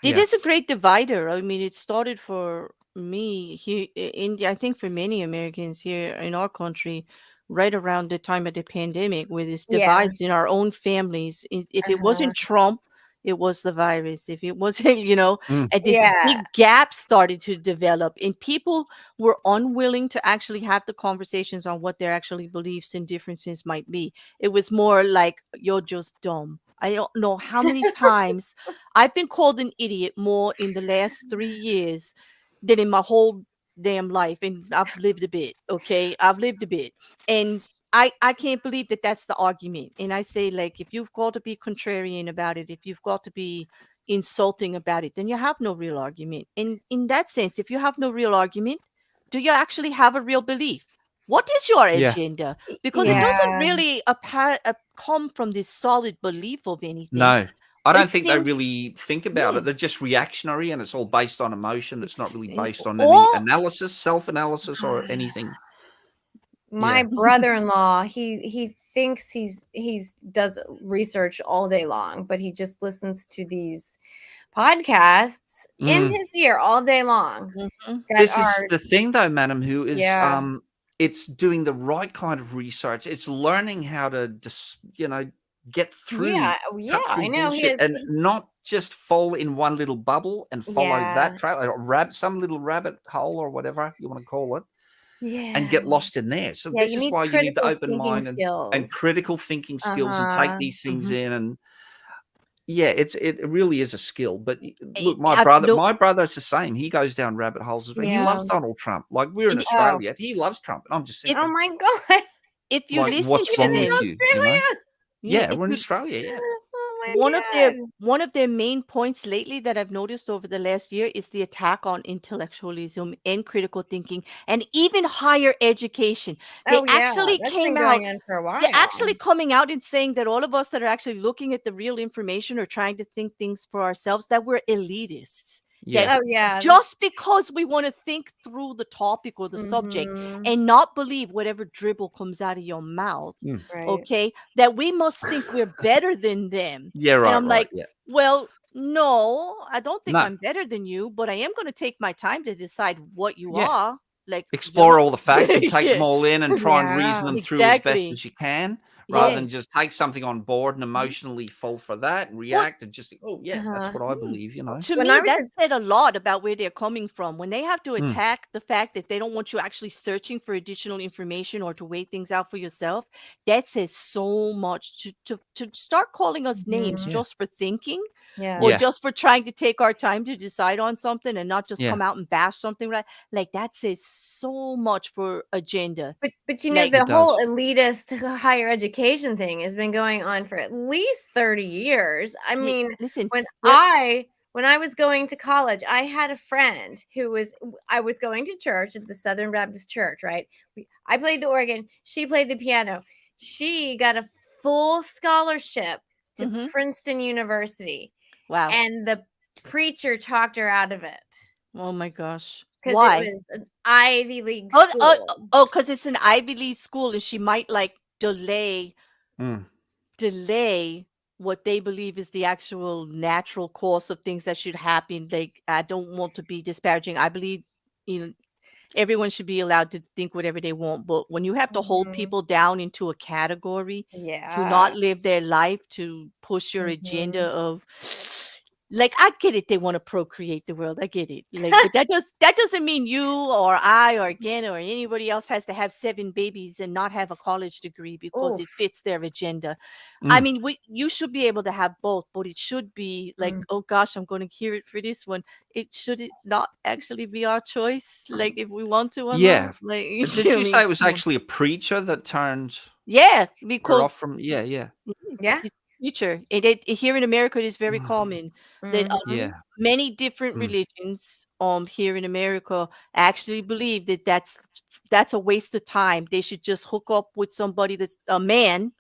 It is a great divider. I mean, it started for me here in India. I think for many Americans here in our country, right around the time of the pandemic, where there's divides in our own families. If it wasn't Trump, it was the virus. If it wasn't, and this big gap started to develop, and people were unwilling to actually have the conversations on what their actually beliefs and differences might be. It was more like, you're just dumb. I don't know how many times I've been called an idiot more in the last 3 years than in my whole damn life, and I've lived a bit. Okay, I've lived a bit, and I can't believe that that's the argument. And I say, like, if you've got to be contrarian about it, if you've got to be insulting about it, then you have no real argument. And in that sense, if you have no real argument, do you actually have a real belief? What is your Yeah. agenda? Because it Mm. doesn't Yeah. really come from this solid belief of anything. No, I don't It think they seems, really think about yeah, it. They're just reactionary, and it's all based on emotion. It's not it's really based on any or analysis, self-analysis, or anything. My Yeah. brother-in-law, he thinks he's does research all day long, but he just listens to these podcasts in Mm. his ear all day long Mhm. that This is are the thing, though, madam, who is yeah. it's doing the right kind of research. It's learning how to get through, Yeah, cut I through know bullshit, and he not just fall in one little bubble and follow that yeah. trail, some little rabbit hole or whatever you want to call it, and Yeah. get lost in there. So Yeah, this you is need why you need the critical open thinking mind and skills. critical thinking skills and take Uh-huh. these things Mhm. in. And yeah, it really is a skill. But look, No, my brother's the same. He goes down rabbit holes as well. He Yeah. loves Donald Trump. Like, we're in and Oh. Australia, he loves Trump, and I'm just if Oh thinking, my god. if you like, listen what's to Even wrong in with them, you? You know? Australia. yeah, Yeah, if we're in you Australia. Yeah. Oh one of their my god. one of their main points lately that I've noticed over the last year is the attack on intellectualism and critical thinking and even higher education. They Oh yeah, actually that's came been out going on for a they're while. actually coming out and saying that all of us that are actually looking at the real information or trying to think things for ourselves, that we're elitists. That Yeah. Oh yeah. just because we want to think through the topic or the subject Mhm. and not believe whatever dribble comes out of your mouth, Mm. Right. okay, that we must think we're better than them. Yeah. And Right. I'm Right. like, Yeah. well, no, I don't think No. I'm better than you, but I am going to take my time to decide what you Yeah. are. Like, you're Explore not. all the facts and take them Yeah, all in and try and reason Yeah. them through as best exactly. as you can, rather Yeah. than just take something on board and Mhm. emotionally fall for that and Well, react and just think, oh yeah, that's Uh-huh. what I believe. You know. to When I me, was that a said a lot about where they're coming from. When they have to Mm. attack the fact that they don't want you actually searching for additional information or to weigh things out for yourself, that says so much. To start calling us names Mhm. Yeah. just for thinking Yeah. or Yeah. just for trying to take our time to decide on something and not just Yeah. come out and bash something, right? Like, that says so much for agenda. But you know, Like, the It whole does. elitist higher education thing has been going on for at least 30 years. I mean, listen, when we're I was going to college, I had a friend who I was going to church at the Southern Baptist Church, right? I played the organ, she played the piano. She got a full scholarship to Mhm. Princeton University, Wow. and the preacher talked her out of it Oh my gosh. because it Why? was an Ivy League Oh, school. because it's an Ivy League school and she might like delay Mm. what they believe is the actual natural course of things that should happen. Like, I don't want to be disparaging. I believe, you know, everyone should be allowed to think whatever they want. But when you have to hold Mhm. people down into a category to Yeah. not live their life, to push your agenda of, like, I get it, they want to procreate the world. I get it. Like, but that doesn't mean you or I or again or anybody else has to have 7 babies and not have a college degree because it Oof. fits their agenda. I Mm. mean, you should be able to have both, but it should be like, Mm. oh gosh, I'm going to hear it for this one. It not actually be our choice, like if we want to or Yeah. not. Like, Did I you mean, say it was come on. actually a preacher that turned Yeah, her off because from? Yeah. Yeah. Yeah. it's future. Here in America, it is very Mm. common that Mhm. Yeah. many different Mm. religions here in America actually believe that that's a waste of time. They should just hook up with somebody that's a man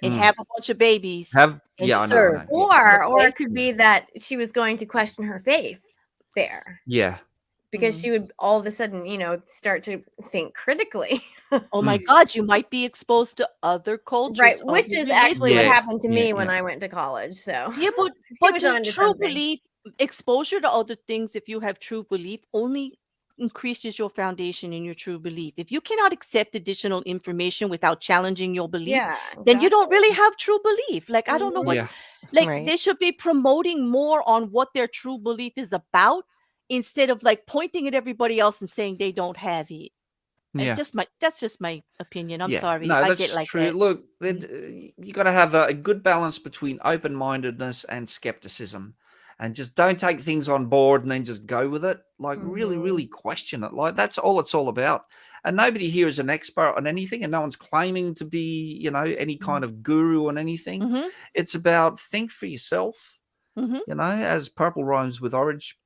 and Mm. have a bunch of babies and Yeah. I serve. know. Yeah. Or Okay. it could be that she was going to question her faith there Yeah. because Mm. she would all of a sudden, start to think critically. Oh my Mm. God, you might be exposed to other cultures, Right, other which is actually what Yeah. happened to Yeah. me when Yeah. I went to college. So Yeah, but he was to on to true something. belief, exposure to other things, if you have true belief, only increases your foundation in your true belief. If you cannot accept additional information without challenging your belief, Yeah, then you don't exactly. really have true belief. Like, I don't know Mhm. what, Yeah. like, Right. they should be promoting more on what their true belief is about instead of like pointing at everybody else and saying they don't have it. Yeah. That's just my opinion. I'm Yeah. sorry. No, I get that's like true. that. Look, Mhm. you got to have a good balance between open-mindedness and skepticism, and just don't take things on board and then just go with it. Like, really, Mhm. really question it. Like, that's all it's all about. And nobody here is an expert on anything, and no one's claiming to be, any kind of guru on anything. Mhm. It's about think for yourself. Mm-hmm. You know, as Purple Rhymes with Orange,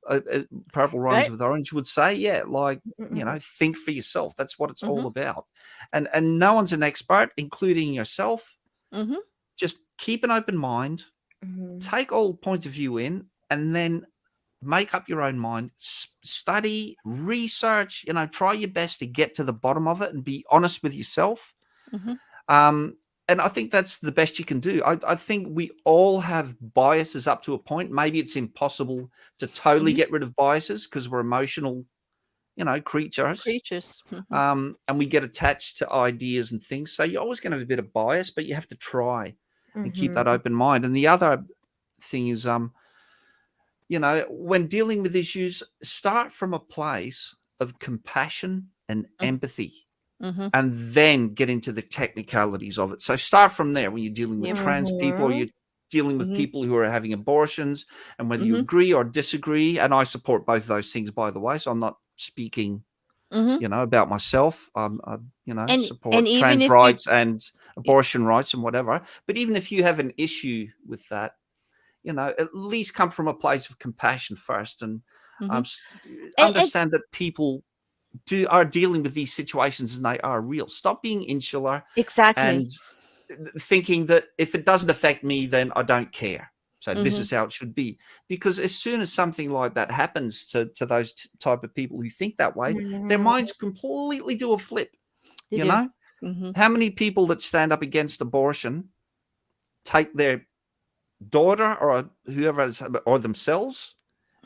Purple Rhymes Right. with Orange would say, yeah, like, you know, think for yourself. That's what it's all about. And no one's an expert, including yourself. Mm-hmm. Just keep an open mind, take all points of view in, and then make up your own mind, study, research, you know, try your best to get to the bottom of it and be honest with yourself. And I think that's the best you can do. I think we all have biases up to a point. Maybe it's impossible to totally get rid of biases because we're emotional, you know, creatures. And we get attached to ideas and things. So you're always going to have a bit of bias, but you have to try and keep that open mind. And the other thing is, you know, when dealing with issues, start from a place of compassion and empathy. And then get into the technicalities of it. So start from there when you're dealing with trans people, or you're dealing with people who are having abortions, and whether you agree or disagree. And I support both of those things, by the way. So I'm not speaking, you know, about myself. I, you know, support trans rights and abortion rights and whatever. But even if you have an issue with that, you know, at least come from a place of compassion first, and understand that people are dealing with these situations and they are real. Stop being insular and thinking that if it doesn't affect me, then I don't care. So this is how it should be. Because as soon as something like that happens to those type of people who think that way, their minds completely do a flip. You know, how many people that stand up against abortion take their daughter or whoever is, or themselves,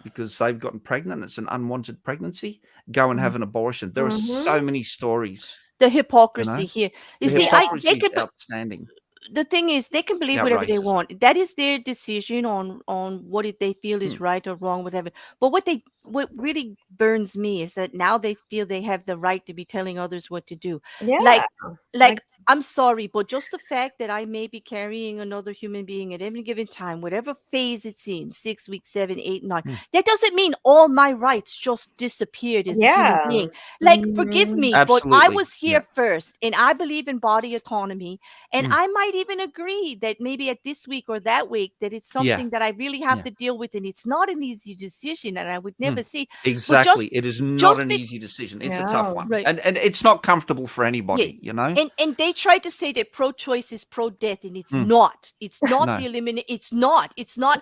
because they've gotten pregnant, it's an unwanted pregnancy, go and have an abortion. There are so many stories. The hypocrisy, you know? Here. You the see, hypocrisy is outstanding. The thing is, they can believe whatever they want. That is their decision on what they feel is right or wrong, whatever. But what really burns me is that now they feel they have the right to be telling others what to do. Yeah. Like I'm sorry, but just the fact that I may be carrying another human being at any given time, whatever phase it's in, 6 weeks, 7, 8, 9, that doesn't mean all my rights just disappeared as a human being. Like, forgive me, but I was here first, and I believe in body autonomy, and I might even agree that maybe at this week or that week that it's something that I really have to deal with, and it's not an easy decision, and I would never see. Exactly. It is not an easy decision. It's a tough one. Right. And it's not comfortable for anybody, you know? And they try to say that pro-choice is pro-death, and it's not. It's not the eliminate. It's not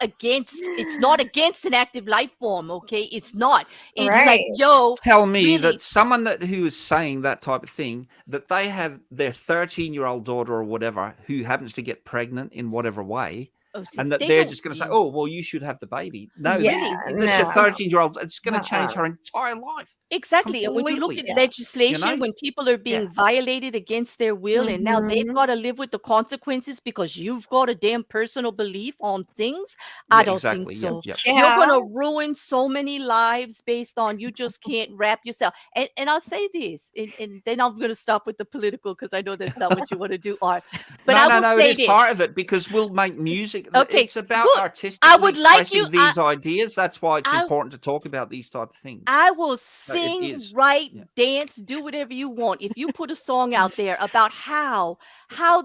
against an active life form. Okay, it's not. It's like, yo, tell me that someone who is saying that type of thing, that they have their 13-year-old daughter or whatever who happens to get pregnant in whatever way. And that they're just going to say, oh, well, you should have the baby. No, this is a 13-year-old. It's going to change her entire life. Exactly. And when you look at legislation, you know? When people are being violated against their will, and now they've got to live with the consequences because you've got a damn personal belief on things, I don't think so. You're going to ruin so many lives based on you just can't wrap yourself. And I'll say this, and then I'm going to stop with the political because I know that's not what you want to do, Art. But I will say it is part of it because we'll make music. Okay, it's about artistically I would like these ideas. That's why it's important to talk about these type of things. I will sing, write, dance, do whatever you want. If you put a song out there about how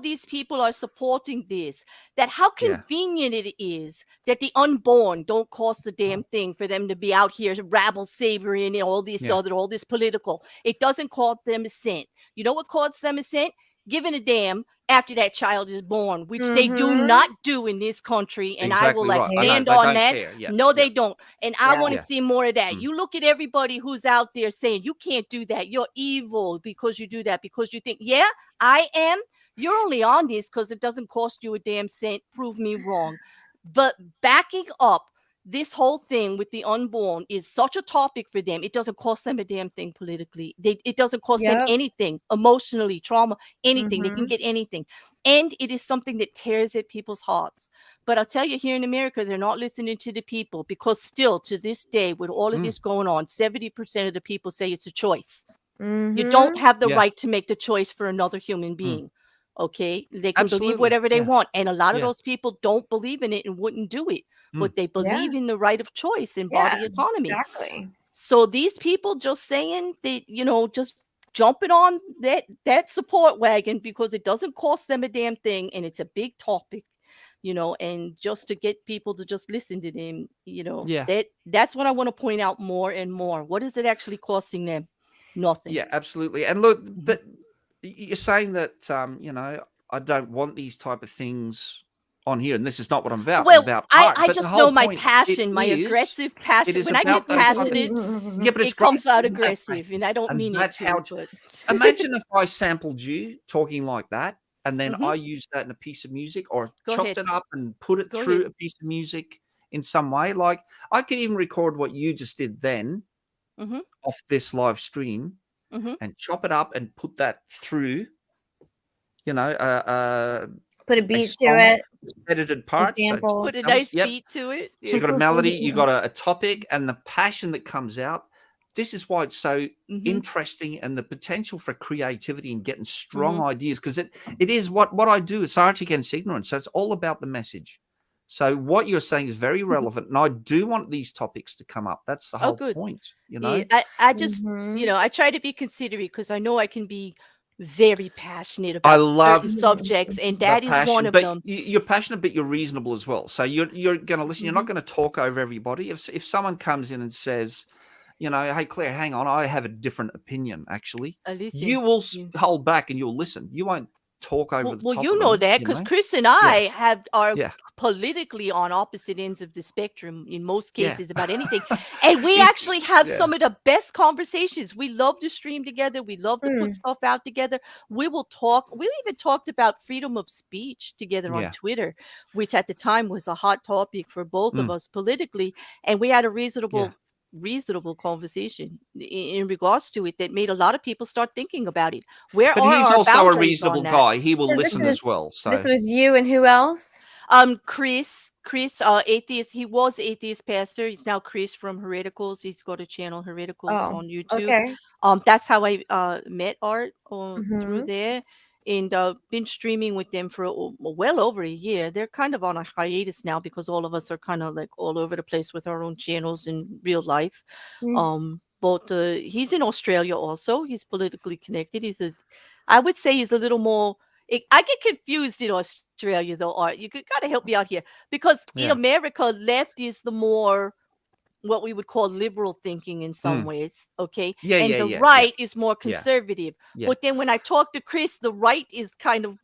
these people are supporting this, that how convenient it is that the unborn don't cost a damn thing for them to be out here rabble sabering and all this all this political. It doesn't cost them a cent. You know what costs them a cent? Giving a damn after that child is born, which they do not do in this country. And I will stand on that. No, they don't. And I want to see more of that. You look at everybody who's out there saying, you can't do that. You're evil because you do that, because you think, I am. You're only on this because it doesn't cost you a damn cent. Prove me wrong. But backing up this whole thing with the unborn is such a topic for them. It doesn't cost them a damn thing politically. It doesn't cost them anything, emotionally, trauma, anything. They can get anything. And it is something that tears at people's hearts. But I'll tell you, here in America, they're not listening to the people, because still to this day, with all of this going on, 70% of the people say it's a choice. You don't have the right to make the choice for another human being. Okay, they can believe whatever they want, and a lot of those people don't believe in it and wouldn't do it, but they believe in the right of choice and body autonomy. Exactly. So these people just saying that, just jumping on that support wagon because it doesn't cost them a damn thing, and it's a big topic. and just to get people to just listen to them, Yeah. that's what I want to point out more and more. What is it actually costing them? Nothing. Yeah, absolutely. And look, but you're saying that, I don't want these type of things on here, and this is not what I'm about. I'm Well, about art. I But the just whole know my point, passion, my it aggressive it passion. is When I get about those type of passionate, yeah, but it's it comes great. out Isn't that aggressive, passion? and I don't And mean it that's how to, but imagine if I sampled you talking like that, and then Mhm. I used that in a piece of music, or Go chopped ahead. it up and put it Go through ahead. a piece of music in some way. Like, I could even record what you just did then Mhm. off this live stream Mhm. and chop it up and put that through, you know, Put a a beat to song, it, edited some part. So samples. Put a drums, nice yep. beat to it. So you got a melody, you got a topic, and the passion that comes out. This is why it's so Mhm. interesting, and the potential for creativity and getting strong Mhm. ideas, because it is what I do. It's art against ignorance. So it's all about the message. So what you're saying is very relevant, and I do want these topics to come up. That's the Oh, whole good. point, you Yeah, know. I just, Mhm. I try to be considerate because I know I can be very passionate I about certain love subjects, and the that is one passion, of but them. you're passionate, but you're reasonable as well. So you're going to listen. You're not going to talk over everybody. If someone comes in and says, hey, Claire, hang on, I have a different opinion, actually. Listen, You will hold back and you'll listen. You won't talk over the well, top you of know them, that because Chris and I are Yeah. politically on opposite ends of the spectrum in most Yeah. cases about anything, and we He's- actually have yeah. some of the best conversations. We love to stream together. We love to put Mm. stuff out together. We will talk. We even talked about freedom of speech together on Yeah. Twitter, which at the time was a hot topic for both of Mm. us politically, and we had a Yeah. reasonable conversation in regards to it that made a lot of people start thinking about it. Where But are he's our also a boundaries reasonable on that? guy. He will So listen as well. this So was you and who else? Chris, atheist. He was atheist pastor. He's now Chris from Hereticals. He's got a channel, Hereticals, Oh, on YouTube. okay. That's how I met Art through Mhm. there, and been streaming with them for well over a year. They're kind of on a hiatus now because all of us are kind of like all over the place with our own channels in real life. Mm. But he's in Australia also. He's politically connected. I would say he's a little more. I get confused in Australia though, Art. You could kind of help me out here because in Yeah. America, left is the more what we would call liberal thinking in some ways, okay? Yeah, And yeah, the yeah, right is more yeah. conservative. Yeah. But then when I talk to Chris, the right is kind of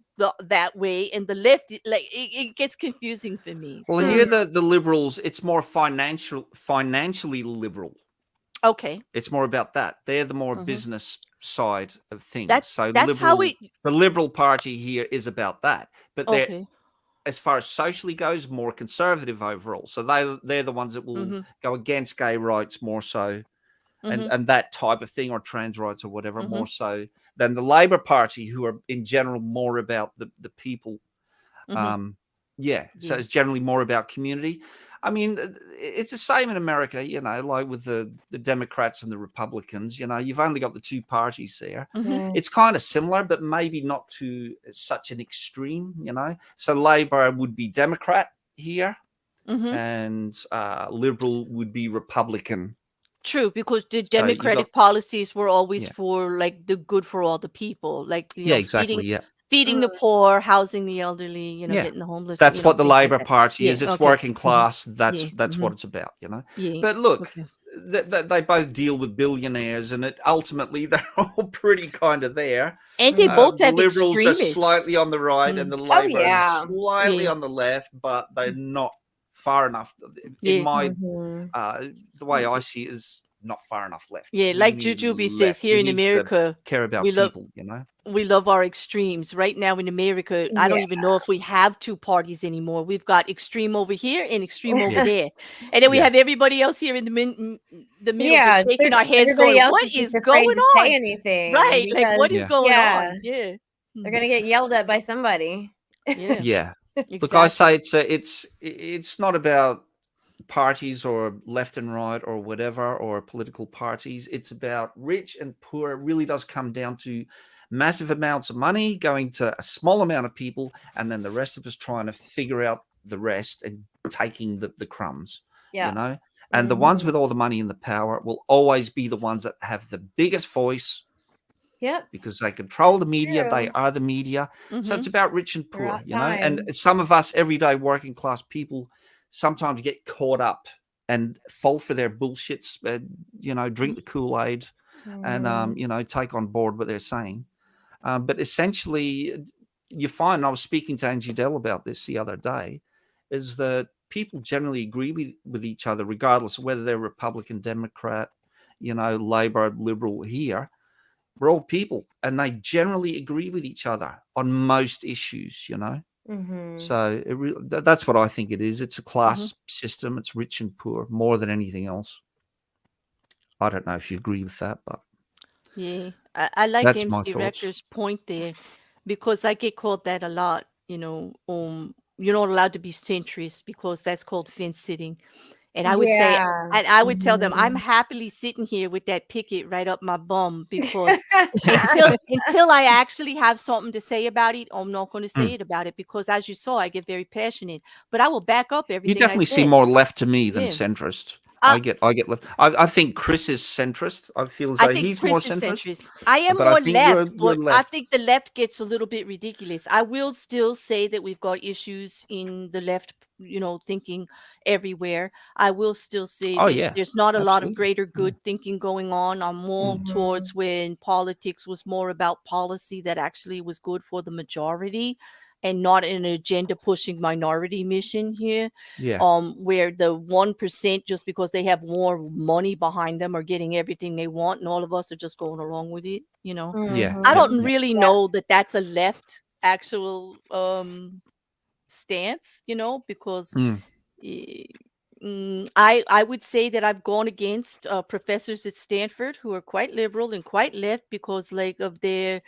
that way, and the left, it gets confusing for me. Well, So, here the liberals, it's more financially liberal. okay, It's more about that. They're the more business side of things. that's liberal, how it. the Liberal Party here is about that. But they're, Okay, as far as socially goes, more conservative overall. So they're the ones that will go against gay rights more so, and that type of thing, or trans rights or whatever, more so than the Labor Party, who are in general more about the people. So it's generally more about community. I mean, it's the same in America, like with the Democrats and the Republicans. You've only got the two parties there. It's kind of similar, but maybe not to such an extreme. So Labor would be Democrat here, and Liberal would be Republican. True, because the So you Democratic got policies were always for like the good for all the people, like exactly, feeding the poor, housing the elderly, getting the homeless. That's what the things like Labor that. Party is. It's Okay. working class. That's Yeah. what it's about, Yeah. But look, Okay. they both deal with billionaires, and ultimately they're all pretty kind of there. And they both The have Liberals extremists. are slightly on the right, and the Labor yeah. are slightly Yeah. on the left, but they're not far enough. Yeah. In my Mhm. the way I see it is not far enough left. Yeah, We like need Jujubee says, left. here We in need to America, care about we love people, we love our extremes. Right now in America, I don't Yeah. even know if we have two parties anymore. We've got extreme over here and extreme over Yeah. there. And then we Yeah. have everybody else here in the middle Yeah, just shaking our heads everybody going, else what is just is afraid going to say on? anything Right. Like, what is because going yeah, on? Yeah. they're gonna get yelled at by somebody. Yes. Yeah. Exactly. Look, I say it's not about parties or left and right or whatever, or political parties. It's about rich and poor. It really does come down to massive amounts of money going to a small amount of people, and then the rest of us trying to figure out the rest and taking the crumbs. Yeah. And the ones with all the money and the power will always be the ones that have the biggest voice Yep. because they control the That's media. They true. are the media. So it's Mhm. about rich and poor, Throughout you know. And time. some of us everyday working class people sometimes get caught up and fall for their bullshits, you know, drink the Kool-Aid and, Mm. you know, take on board what they're saying. But essentially, you find, I was speaking to Angie Dell about this the other day, is that people generally agree with each other, regardless of whether they're Republican, Democrat, you know, Labor, Liberal here. We're all people, and they generally agree with each other on most issues, you know. Mm-hmm. So that's what I think it is. It's a class Mhm. system. It's rich and poor more than anything else. I don't know if you agree with that, but Yeah, I like that's my MC thoughts. Rector's point there because I get called that a lot. You're not allowed to be centrist because that's called fence sitting. And I would say, Yeah. and I would tell them, I'm Mhm. happily sitting here with that picket right up my bum because until I actually have something to say about it, I'm not going to say Mm. it about it because, as you saw, I get very passionate. But I will back up You everything I definitely seem said. more left to me than Yeah, centrist. uh, I get left. I think Chris is centrist. I feel as I though think he's more Chris is centrist, centrist. I am but I more think you're left, but I left. think the left gets a little bit ridiculous. I will still say that we've got issues in the left, thinking everywhere. I will still say Oh that yeah, there's not a lot of absolutely. greater Yeah. good thinking going on. I'm more Mm. towards when politics was more about policy that actually was good for the majority and not an agenda pushing minority mission here. Yeah. Where the 1%, just because they have more money behind them, are getting everything they want, and all of us are just going along with it. Yeah. Mhm. I Yeah. don't Yeah. really know that that's a left actual stance, because Mm. eh, I would say that I've gone against professors at Stanford who are quite liberal and quite left because like of their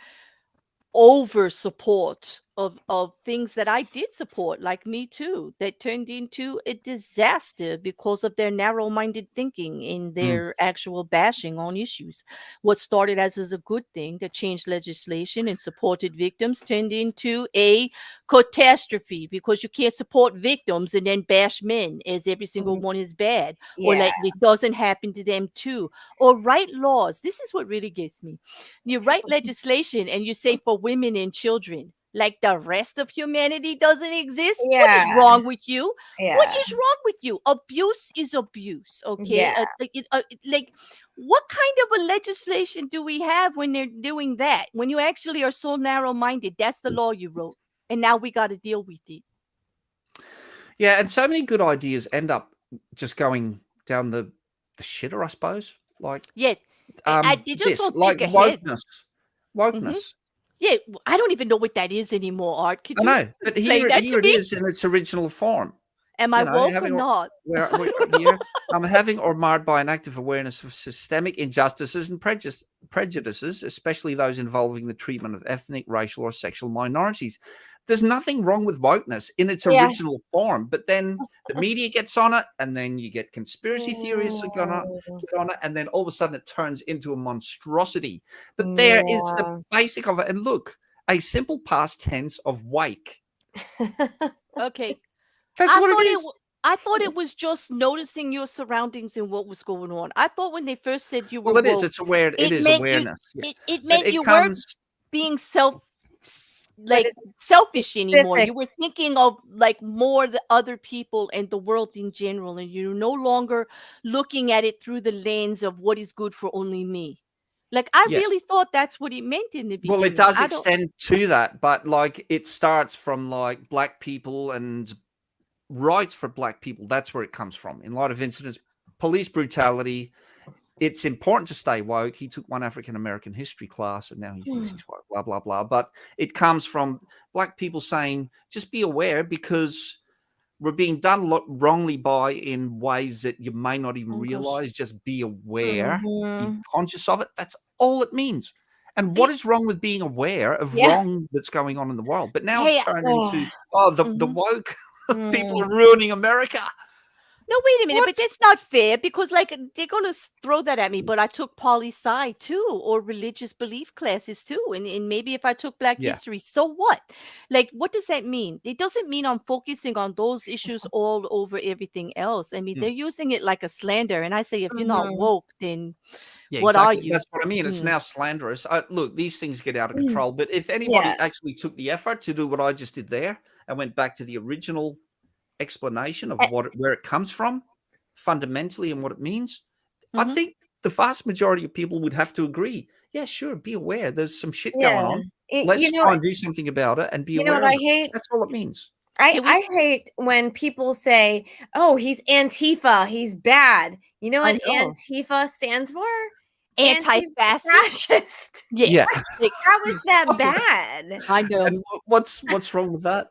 over support of things that I did support, like Me Too, that turned into a disaster because of their narrow-minded thinking in Mm. their actual bashing on issues. What started as a good thing that changed legislation and supported victims turned into a catastrophe because you can't support victims and then bash men as every single one is bad, or Yeah. like it doesn't happen to them too, or write laws. This is what really gets me. You write legislation and you say for women and children, like the rest of humanity doesn't exist. What is Yeah. wrong with you? What Yeah. is wrong with you? Abuse is abuse, okay? Yeah. Like, what kind of a legislation do we have when they're doing that? When you actually are so narrow-minded, that's the law you wrote, and now we got to deal with it. Yeah, and so many good ideas end up just going down the shitter, I suppose. Like Yeah, they just this, don't like think ahead. Mm-hmm. wokeness. Yeah, I don't even know what that is anymore, Art. Could I you know, but explain that to here it me? is in its original form. Am I You know, woke or not? here, having or marred by an active awareness of systemic injustices and prejudices, especially those involving the treatment of ethnic, racial, or sexual minorities. There's nothing wrong with wokeness in its Yeah. original form, but then the media gets on it, and then you get conspiracy theorists that get on it, and then all of a sudden it turns into a monstrosity. But there is the basic of it. And look, a simple past tense of wake. Okay. That's what it is. I thought it was just noticing your surroundings and what was going on. I thought when they first said you were Well, it is. woke, It's aware. It is meant awareness. Yeah. it But meant it you weren't comes. being But it's selfish anymore. specific. You were thinking of like more the other people and the world in general, and you're no longer looking at it through the lens of what is good for only me. Like I Yeah. really thought that's what it meant in the beginning. Well, it does I don't. extend to that, but like it starts from like black people and rights for black people. That's where it comes from. In a lot of incidents, police brutality. It's important to stay woke. He took one African American history class, and now he thinks he's woke. Blah blah blah. But it comes from black people saying, "Just be aware because we're being done wrongly by in ways that you may not even Oh, gosh. realize. Just be aware, be Mhm. conscious of it. That's all it means." And what is wrong with being aware of Yeah. wrong that's going on in the world? But now Hey, it's turned into the mhm. woke people are ruining America. No, wait a minute, but What? that's not fair because, like, they're gonna throw that at me. But I took poli sci too, or religious belief classes too, and maybe if I took Black Yeah. history, so what? Like, what does that mean? It doesn't mean I'm focusing on those issues all over everything else. I mean, Mm. they're using it like a slander, and I say, if you're not Mhm. woke, then Yeah, what are exactly. you? That's what I mean. It's Mm. now slanderous. Look, these things get out of Mm. control. But if Yeah. anybody actually took the effort to do what I just did there and went back to the original explanation of Eh, where it comes from fundamentally and what it means, I Mhm. think the vast majority of people would have to agree. Yeah, sure. Be aware. There's some shit Yeah. going on. You Let's know, try and do something about it and be you know what aware I of it. hate? That's all it means. Can we? I hate when people say, "Oh, he's Antifa. He's bad." You know I what know. Antifa stands for? Anti-fascist. Anti-fascist. Yes. Yeah. Like, How is that fucking- bad? I know. And what's wrong with that?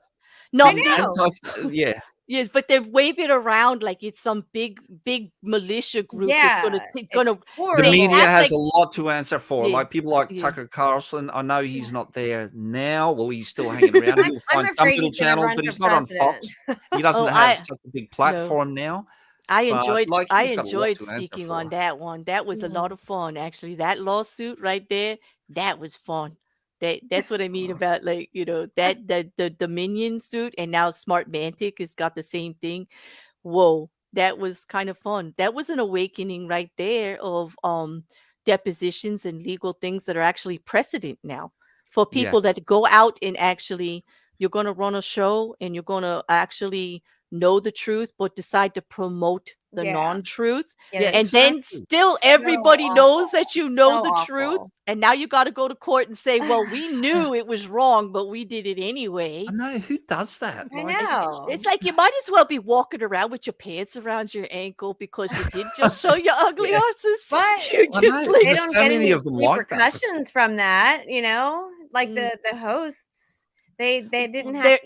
No, I The know. yeah. Yes, but they're waving it around like it's some big militia group that's Yeah, it's it's The horrible. media act has like- a lot to answer for. Yeah, Like people like yeah. Tucker Carlson. I know he's not there now. Well, he's still hanging around. He'll I'm find some afraid little he's gonna channel, run but for he's not on Fox. president. He doesn't Oh, have such a big platform now. I But enjoyed like I he's got a lot enjoyed to answer speaking for. on that one. That was a Mhm. lot of fun, actually. That lawsuit right there, that was fun. That's what I mean about, like, that the Dominion suit, and now Smart Mantic has got the same thing. Whoa, that was kind of fun. That was an awakening right there of depositions and legal things that are actually precedent now for Yeah. people that go out and actually, you're going to run a show and you're going to actually know the truth, but decide to promote the Yeah. non-truth. Yeah, And then exactly. still so everybody knows awful. that you know So the truth. awful. And now you got to go to court and say, well, we knew it was wrong, but we did it anyway. I know who does that. I Like, know. It's like you might as well be walking around with your pants around your ankle because you did just show your ugly Yeah. asses. But You're I just know. like, they There's don't so get many any of them like that. repercussions from that, like Mm. the hosts. They didn't They're-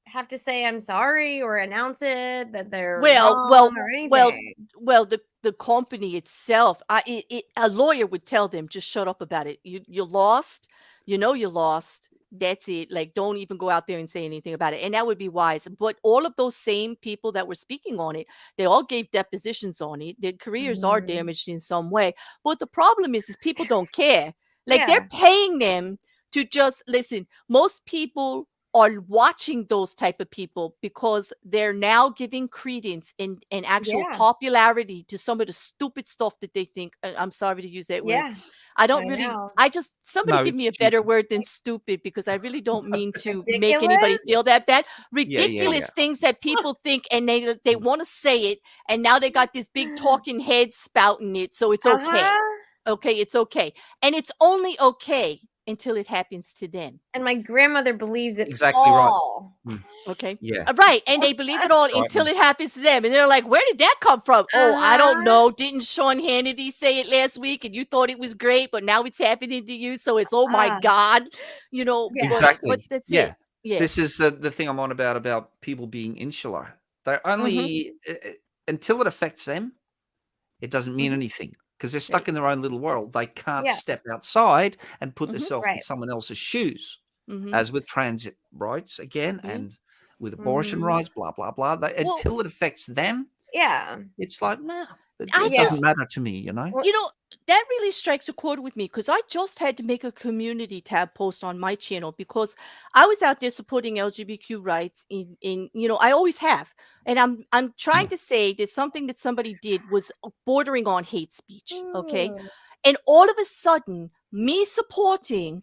have to say I'm sorry or announce it that they're well, wrong or anything. well, the company itself, a lawyer would tell them, just shut up about it. You lost, you lost. That's it. Like, don't even go out there and say anything about it. And that would be wise. But all of those same people that were speaking on it, they all gave depositions on it. Their careers are Mhm. damaged in some way. But the problem is people don't care. Like, Yeah. they're paying them to just listen. Most people are watching those type of people because they're now giving credence and actual Yeah. popularity to some of the stupid stuff that they think. I'm sorry to use that word. Yeah. I don't I really. know. Somebody No, give me a it's better stupid. word than stupid, because I really don't mean to make anybody Ridiculous? feel that bad. Yeah. Ridiculous things that people think, and they want to say it, and now they got this big talking head spouting it, so it's okay. Uh-huh. Okay, it's okay, and it's only okay until it happens to them. And my grandmother believes it Exactly right. all. Okay. Yeah. Right. And they believe it all Right. until it happens to them. And they're like, where did that come from? Oh, I don't Uh-huh. know. Didn't Sean Hannity say it last week and you thought it was great, but now it's happening to you? So it's, oh my Ah. God. Yeah. Exactly. But that's Yeah. it. Yeah. This is the thing I'm on about people being insular. They're only until it affects them, it doesn't mean anything because they're stuck in their own little world. They can't Yeah. step outside and put themselves in Right. someone else's shoes. Mhm. As with transit rights again, and with abortion Mhm. rights, blah blah blah. Until it affects them, Yeah. it's like, nah, it I doesn't matter to me, That really strikes a chord with me, because I just had to make a community tab post on my channel because I was out there supporting LGBTQ rights in I always have. And I'm trying to say that something that somebody did was bordering on hate speech. Okay. Ooh. And all of a sudden, me supporting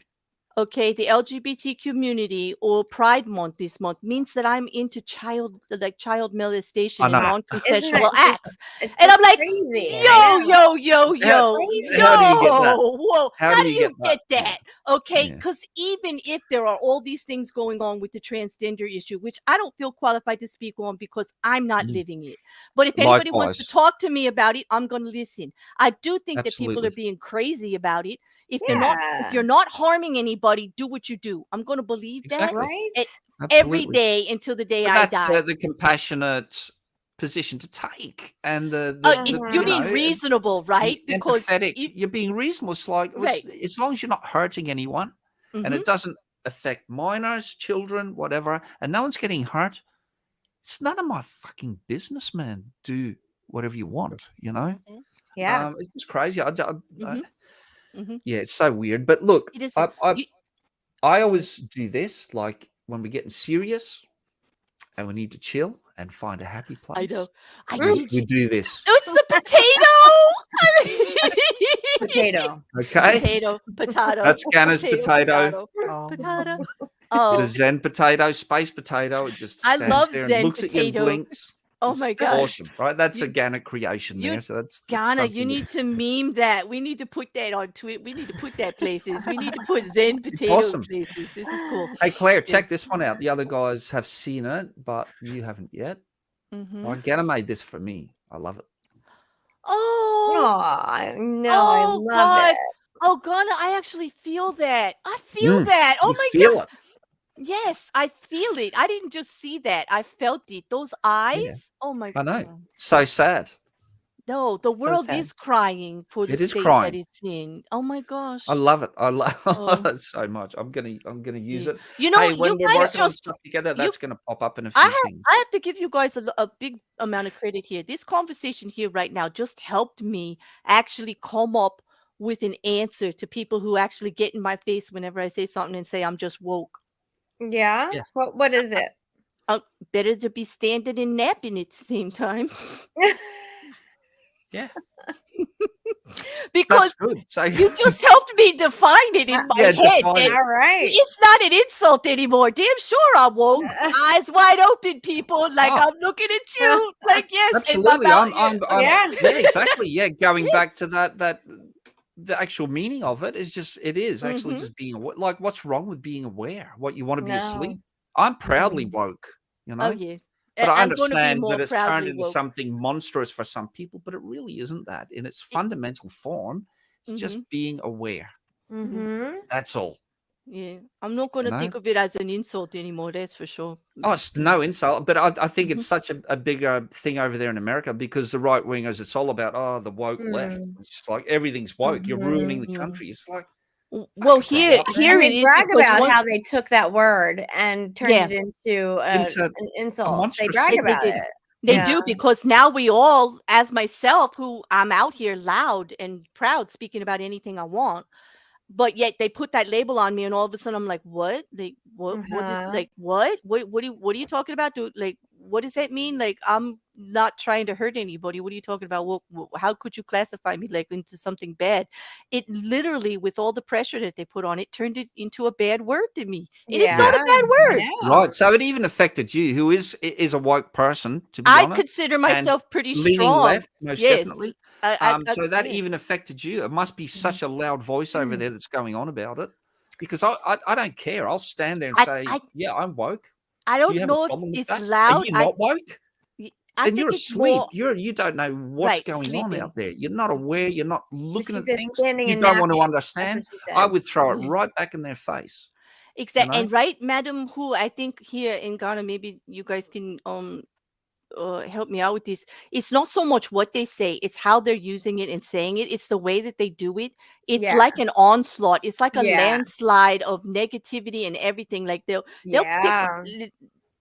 the LGBT community or Pride Month this month means that I'm into child molestation I and know. non-consensual Isn't acts. It's And so I'm like, crazy. I yo, know. yo, yo, Crazy. yo, How do you get that? whoa. How do you get Yeah. that? Okay, Yeah. because even if there are all these things going on with the transgender issue, which I don't feel qualified to speak on because I'm not living it. But if anybody wants to Likewise. talk to me about it, I'm going to listen. I do think that people Absolutely. are being crazy about it. If Yeah. you're not harming anybody, do what you do. I'm going to believe Exactly. Right? that every Absolutely. day until the day But I that's die. the compassionate position to take, and You're being reasonable, right? Because empathetic. You're being reasonable. It's like, Right. as long as you're not hurting anyone, and Mhm. it doesn't affect minors, children, whatever, and no one's getting hurt, it's none of my fucking business, man. Do whatever you want, you know. Yeah. It's just crazy. Mhm. Yeah, it's so weird. But look, It is. I You, always do this, like when we're getting serious and we need to chill and find a happy I place. know. I We did. do this. Oh, it's the potato. Potato. Okay, Potato. that's Ganna's potato. Oh. Potato. The Oh, Zen potato, space potato. It just I stands love there and Zen looks at you and potato. blinks. Oh It's my gosh. awesome, right? That's a You- Ganna creation you- there. So that's Ghana, you something need to meme that. We need to put that on Twitter. We need to put that places. We need to put Zen potato awesome. places. This is cool. Hey, Claire, Yeah. check this one out. The other guys have seen it, but you haven't yet. Mhm. Right, Ganna made this for me. I love it. Oh, Oh no, I oh love God. it. Oh, Ghana, I actually feel that. I feel Mm, that. Oh you my feel God. it. Yes, I feel it. I didn't just see that. I felt it. Those eyes. Oh my I know. God. So sad. No, the world sad. is crying for the It is state crying. that it's in. Oh my gosh. I love it. I love Oh. it so much. I'm gonna use Yeah. it. You know, Hey, when you we're guys working on just stuff together, you that's gonna pop up in a few things. I have to give you guys a big amount of credit here. This conversation here right now just helped me actually come up with an answer to people who actually get in my face whenever I say something and say I'm just woke. Yeah? Yeah. What is it? Better to be standing and napping at the same time. Yeah, Because that's good. So you just helped me define it in my yeah, head. define And it. All right. it's not an insult anymore. Damn sure I'm woke. Eyes wide open, people. Like Oh. I'm looking at you. Like yes, Absolutely. I'm Yeah. yeah, exactly. Yeah, going back to that the actual meaning of it is just it is actually Mhm. just being aware. Like, what's wrong with being aware? What you want to be No. asleep? I'm proudly woke, you know. Oh yes. But I I'm going to be understand more that it's turned proudly into woke. something monstrous for some people, but it really isn't that. In its fundamental form, it's just being aware. Mm-hmm. That's all. Yeah, I'm not going You to know? think of it as an insult anymore. That's for sure. Oh, it's no insult, but I think it's such a bigger thing over there in America because the right wingers, it's all about the woke left. It's just like everything's woke. You're ruining the country. It's like Well, fucking grow here up, man. here And it they is brag because about one, how they took that word and turned Yeah. it into Into an insult. They monstrous brag thing. They about did. it. They Yeah. do because now we all, as myself, who I'm out here loud and proud speaking about anything I want, but yet they put that label on me, and all of a sudden I'm like, what? Like what? What is Uh-huh. like what? What are you talking about? Dude, like what does that mean? Like I'm not trying to hurt anybody. What are you talking about? How could you classify me like into something bad? It literally, with all the pressure that they put on it, turned it into a bad word to me. And it's not a Yeah, bad I word. know. Right. So it even affected you, who is a woke person, to be I honest, consider myself pretty leaning strong. left, most Yes. definitely. I So that yeah. even affected you. It must be such a loud voice over there that's going on about it. Because I don't care. I'll stand there and say, yeah, I'm woke. I Do you don't have know a if problem with it's that? Are loud. you not woke? I Then think you're it's asleep. more You don't know what's right, going on sleeping. out there. You're not aware. You're not looking She at says things. standing You and don't want to napping. That's what understand. she I said. would throw it Yeah. right back in their face. Exactly. know? And right, Madam, who I think here in Ghana, maybe you guys can help me out with this. It's not so much what they say, it's how they're using it and saying it. It's the way that they do it. It's Yeah. like an onslaught. It's like a Yeah. landslide of negativity and everything. Like they'll pick Yeah.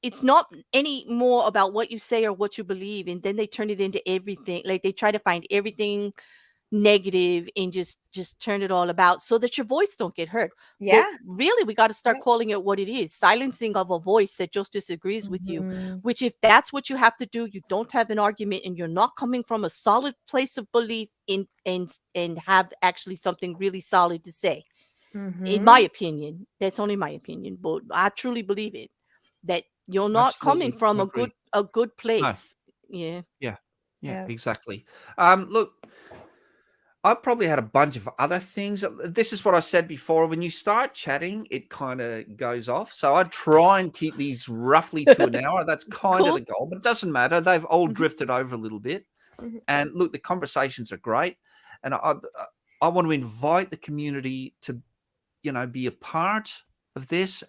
it's not any more about what you say or what you believe, and then they turn it into everything. Like they try to find everything negative and just turn it all about so that your voice don't get heard. Yeah. But really, we got to start Right. calling it what it is: silencing of a voice that just disagrees with you. Mhm. Which, if that's what you have to do, you don't have an argument and you're not coming from a solid place of belief in and have actually something really solid to say. In my Mhm. opinion, that's only my opinion, but I truly believe it, that you're not coming Absolutely. from I a good No. place. Yeah. Yeah, Yeah. exactly. Look, I probably had a bunch of other things. This is what I said before. When you start chatting, it kind of goes off. So I try and keep these roughly to an hour. That's kind of Cool. the goal, but it doesn't matter. They've all Mhm. drifted over a little bit. Mhm. And look, the conversations are great. And I want to invite the community to, be a part of this,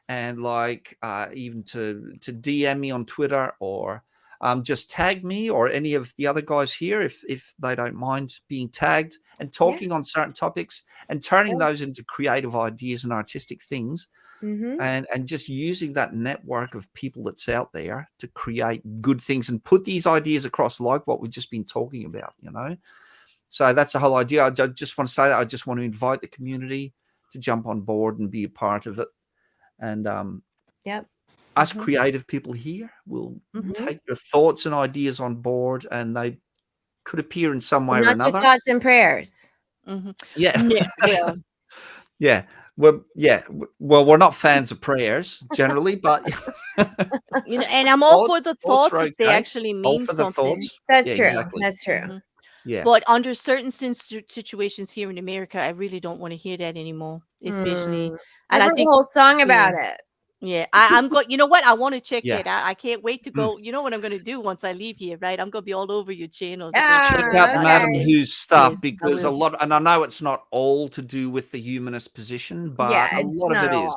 and like even to DM me on Twitter or just tag me or any of the other guys here if they don't mind being tagged and talking on certain topics and turning those into creative ideas and artistic things. And just using that network of people that's out there to create good things and put these ideas across, like what we've just been talking about, So that's the whole idea. I just want to say that I just want to invite the community to jump on board and be a part of it. And us creative people here will take your thoughts and ideas on board, and they could appear in some way or Not another. your thoughts and prayers. Yeah. Yeah. Well, we're not fans of prayers generally, but and I'm all for the thoughts if they actually mean something. That's true. Exactly. That's true. Yeah. But under certain situations here in America, I really don't want to hear that anymore. Especially, and I think a whole song about it. Yeah, I'm going. You know what? I want to check that out. I can't wait to go. You know what I'm going to do once I leave here, right? I'm going to be all over your channel. Check out Madam Who's stuff, because a lot, and I know it's not all to do with the humanist position, but a lot of it is.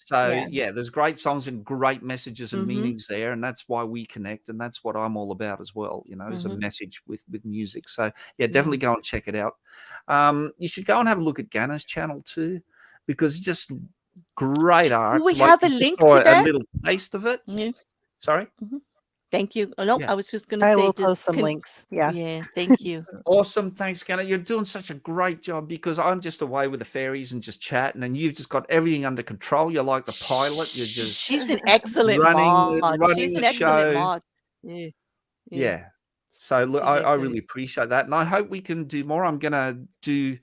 So there's great songs and great messages and meanings there, and that's why we connect, and that's what I'm all about as well. Is a message with music. So definitely go and check it out. You should go and have a look at Ganna's channel too, because just great art. Do we have a link to that? A little taste of it. Sorry. Thank you. Oh, no, I was just going to say. I will post some links. Yeah. Thank you. Awesome. Thanks, Ganna. You're doing such a great job, because I'm just away with the fairies and just chatting, and you've just got everything under control. You're like the pilot. You're just. She's an excellent mod. She's an excellent mod. Yeah. So look, I really appreciate that, and I hope we can do more. I'm gonna do,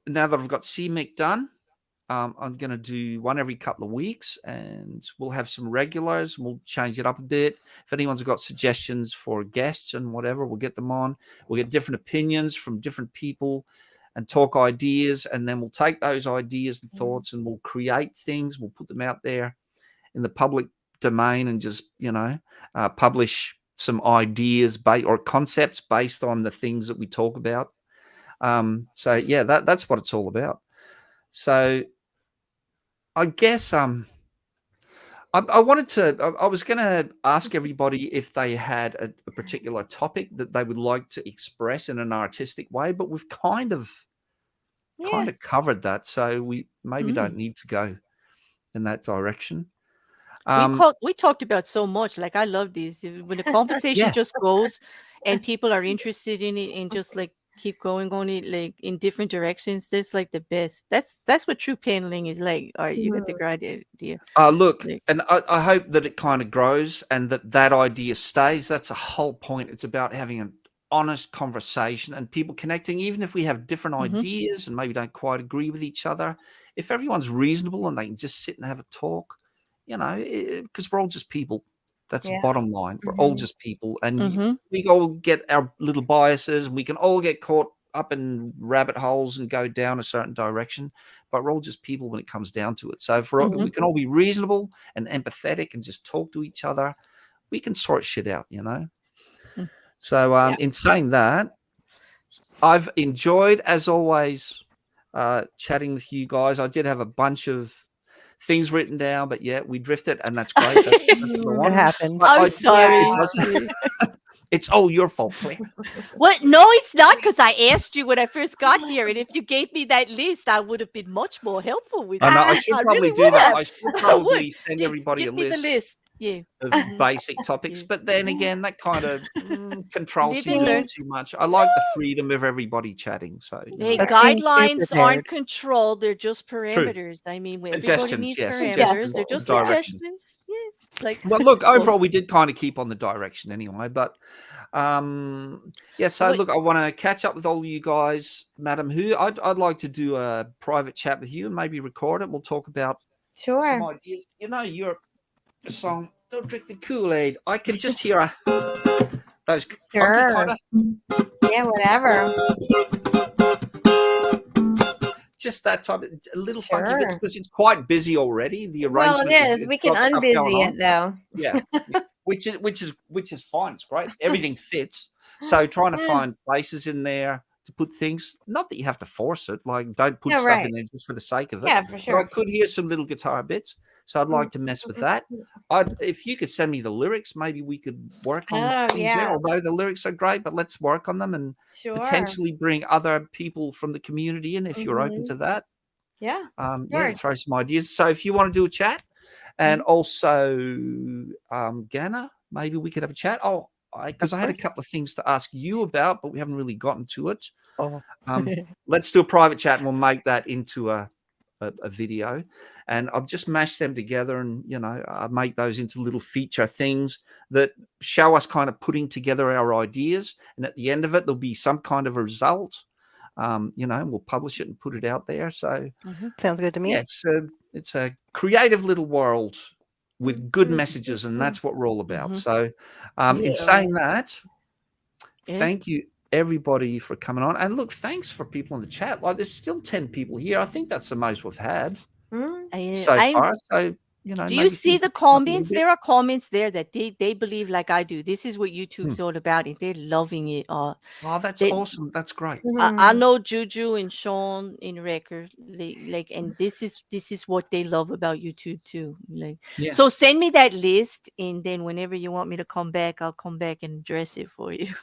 now that I've got CMIC done, I'm going to do one every couple of weeks, and we'll have some regulars, and we'll change it up a bit. If anyone's got suggestions for guests and whatever, we'll get them on. We'll get different opinions from different people and talk ideas, and then we'll take those ideas and thoughts and we'll create things. We'll put them out there in the public domain and just, publish some ideas or concepts based on the things that we talk about. That's what it's all about. So I guess I was going to ask everybody if they had a particular topic that they would like to express in an artistic way, but we've kind of covered that, so we maybe don't need to go in that direction. We talked about so much. Like, I love these when the conversation just goes and people are interested in it and just like keep going on it like in different directions. That's like the best. That's what true paneling is like. All right, you got the great idea. Look, and I hope that it kind of grows and that idea stays. That's a whole point. It's about having an honest conversation and people connecting, even if we have different ideas and maybe don't quite agree with each other. If everyone's reasonable and they can just sit and have a talk, because we're all just people. That's the bottom line. We're all just people, and we all get our little biases, and we can all get caught up in rabbit holes and go down a certain direction, but we're all just people when it comes down to it. So if we can all be reasonable and empathetic and just talk to each other, we can sort shit out, So in saying that, I've enjoyed, as always, chatting with you guys. I did have a bunch of things written down, but we drifted, and that's great. That's it happened. I'm sorry. It's all your fault, Claire. What? No, it's not, because I asked you when I first got here, and if you gave me that list, I would have been much more helpful with that. I should probably do that. I should probably send everybody a list. Yeah. Of basic topics, but then again, that kind of controls things a little too much. I like the freedom of everybody chatting. So guidelines aren't controlled; they're just parameters. True. I mean, when everybody needs parameters, they're just suggestions. Yeah. Well, look, overall, we did kind of keep on the direction anyway. But so look, I want to catch up with all of you guys, Madam Who. I'd like to do a private chat with you and maybe record it. We'll talk about some ideas. You're a song, Don't Drink the Kool-Aid. I can just hear those funky kind of... Yeah, whatever. Just that type of a little funky bits, because it's quite busy already. The arrangement. Well, it is. We can unbusy it though. Yeah, which is fine. It's great. Everything fits. So trying to find places in there to put things. Not that you have to force it. Like, don't put stuff in there just for the sake of it. Yeah, for sure. But I could hear some little guitar bits. So I'd like to mess with that. If you could send me the lyrics, maybe we could work on things there. Although the lyrics are great, but let's work on them and potentially bring other people from the community in if you're open to that. Yeah. Throw some ideas. So if you want to do a chat, and also Ganna, maybe we could have a chat. Because I had a couple of things to ask you about, but we haven't really gotten to it. Let's do a private chat, and we'll make that into a video. And I've just mashed them together, and I make those into little feature things that show us kind of putting together our ideas. And at the end of it, there'll be some kind of a result. We'll publish it and put it out there. So sounds good to me. Yeah, it's a creative little world with good messages, and that's what we're all about. So in saying that, thank you everybody for coming on. And look, thanks for people in the chat. Like, there's still 10 people here. I think that's the most we've had so far. So do you see the comments? There are comments there that they believe like I do. This is what YouTube's all about, and they're loving it. That's awesome. That's great. I know Juju and Sean in record, and this is what they love about YouTube too. So send me that list, and then whenever you want me to come back, I'll come back and address it for you.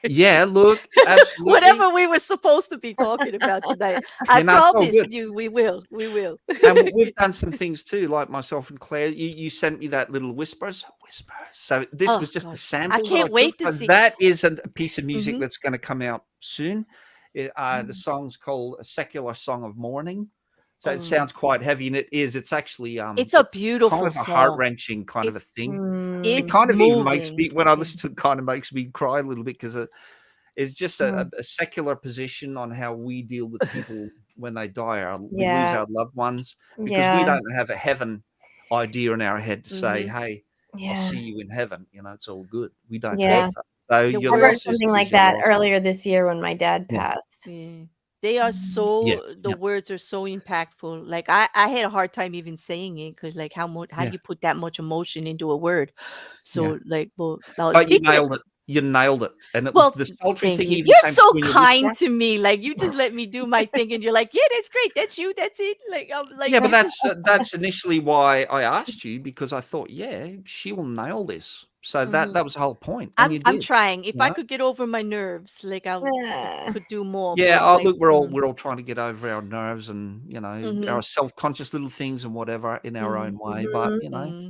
Yeah, look, absolutely. Whatever we were supposed to be talking about tonight, I promise you, we will. And we've done some things too, like myself and Claire. You sent me that little whispers. So this was just a sample. I can't wait to see. That is a piece of music that's going to come out soon. The song's called "A Secular Song of Mourning." So it sounds quite heavy, and it is. It's actually it's a beautiful kind of song. a heart-wrenching kind of a thing. It kind of even makes me, when I listen to it, kind of makes me cry a little bit, because it's just a secular position on how we deal with people when they die. We lose our loved ones, because we don't have a heaven idea in our head to say, hey, I'll see you in heaven. It's all good. We don't have that. So I read something like that earlier this year when my dad passed. They are the words are so impactful. Like I had a hard time even saying it, because like how do you put that much emotion into a word? So you nailed it. You nailed it. And the sultry thing. You're so kind to me. Like, you just let me do my thing, and you're like, yeah, that's great. That's you. That's it. Like, I'm like, but that's initially why I asked you, because I thought, she will nail this. So that was the whole point. And I'm trying. If I could get over my nerves, like I could do more. Look, we're all trying to get over our nerves and our self-conscious little things and whatever in our own way. But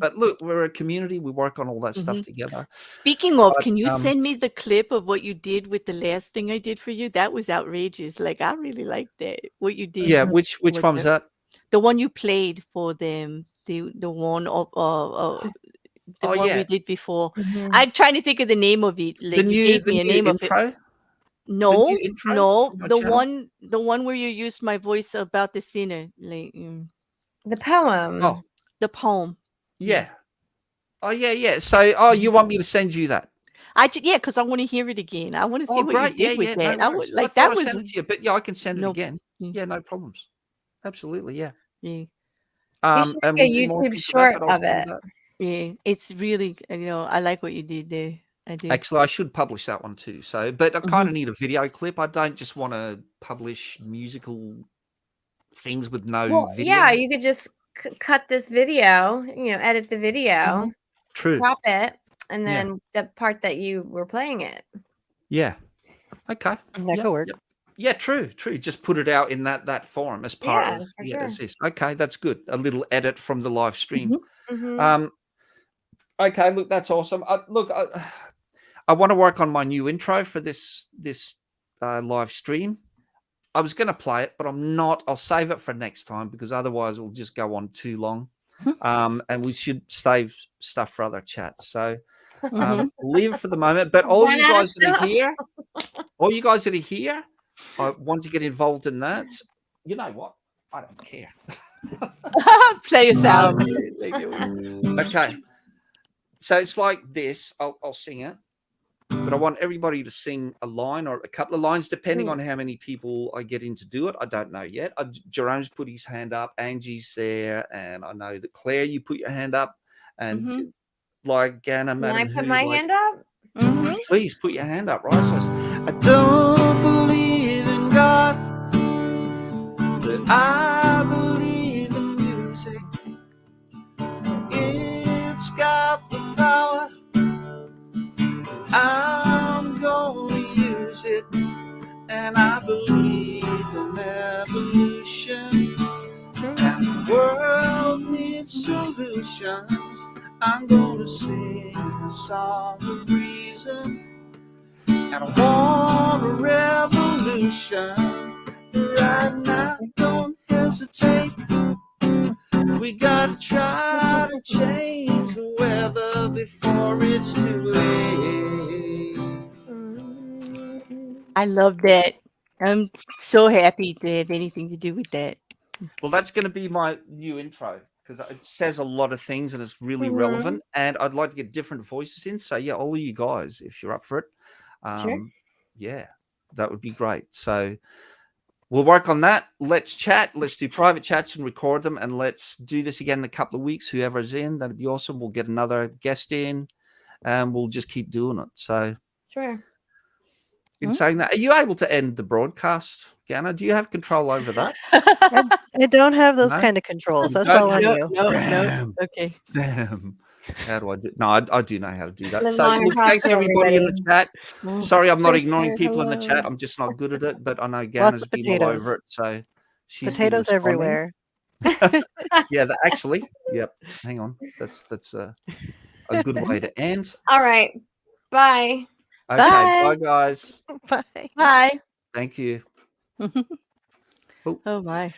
but look, we're a community. We work on all that stuff together. Speaking of, can you send me the clip of what you did with the last thing I did for you? That was outrageous. Like, I really liked that. What you did. Yeah, which one was that? The one you played for them. The one of the one we did before. I'm trying to think of the name of it. Like, you gave me a name intro? of it. No, the one where you used my voice about the sinner. Like, the poem. Oh, the poem. Yeah. Oh, yeah. So, you want me to send you that? Because I want to hear it again. I want to see what you did with that. No, that was send it to you, but I can send it again. Yeah, no problems. Absolutely, yeah. You should make a YouTube short of it. Yeah, it's really, I like what you did there. I do. Actually, I should publish that one too. So, but I kind of need a video clip. I don't just want to publish musical things with no video. Yeah, you could just cut this video, edit the video, True, crop it, and then the part that you were playing it. Yeah. Okay. That could work. Yeah, true. Just put it out in that forum as part of as this. Okay, that's good. A little edit from the live stream. Okay, look, that's awesome. I want to work on my new intro for this live stream. I was going to play it, but I'm not. I'll save it for next time, because otherwise we'll just go on too long. And we should save stuff for other chats. So leave it for the moment. But all you guys that are here, I want to get involved in that. You know what? I don't care. Play us out. Okay. So it's like this. I'll sing it, but I want everybody to sing a line or a couple of lines, depending on how many people I get in to do it. I don't know yet. Jerome's put his hand up. Angie's there, and I know that Claire, you put your hand up, and like Ganna, Can I put my hand up? Please put your hand up, right? So I don't believe in God, but I believe in music. it, and I believe in evolution. And the world needs solutions. I'm gonna sing a song of reason, and I want a revolution. Right now, don't hesitate. We gotta try to change the weather before it's too late. I love that. I'm so happy to have anything to do with that. Well, that's going to be my new intro because it says a lot of things and it's really relevant. And I'd like to get different voices in. So, yeah, all of you guys, if you're up for it, Sure. yeah, that would be great. So, we'll work on that. Let's chat. Let's do private chats and record them. And let's do this again in a couple of weeks. Whoever's in, that'd be awesome. We'll get another guest in and we'll just keep doing it. So, Sure. in saying that, are you able to end the broadcast, Ganna? Do you have control over that? I don't have those No? kind of controls. You That's don't all on No, you. no, no. Damn. Okay. Damn. How do I do? No, I do know how to do that. Live So, long and look, thanks prosper, everybody in the everybody. chat. Sorry, I'm not Take ignoring care, people in the chat. hello. I'm just not good at it. But I know Lots Ganna's of been all potatoes. over it, so she's been Potatoes responding. everywhere. Yeah, actually, yep. Hang on, that's a good way to end. All right. Bye. Okay, Bye. bye guys. Bye. Bye. Thank you. Oh my.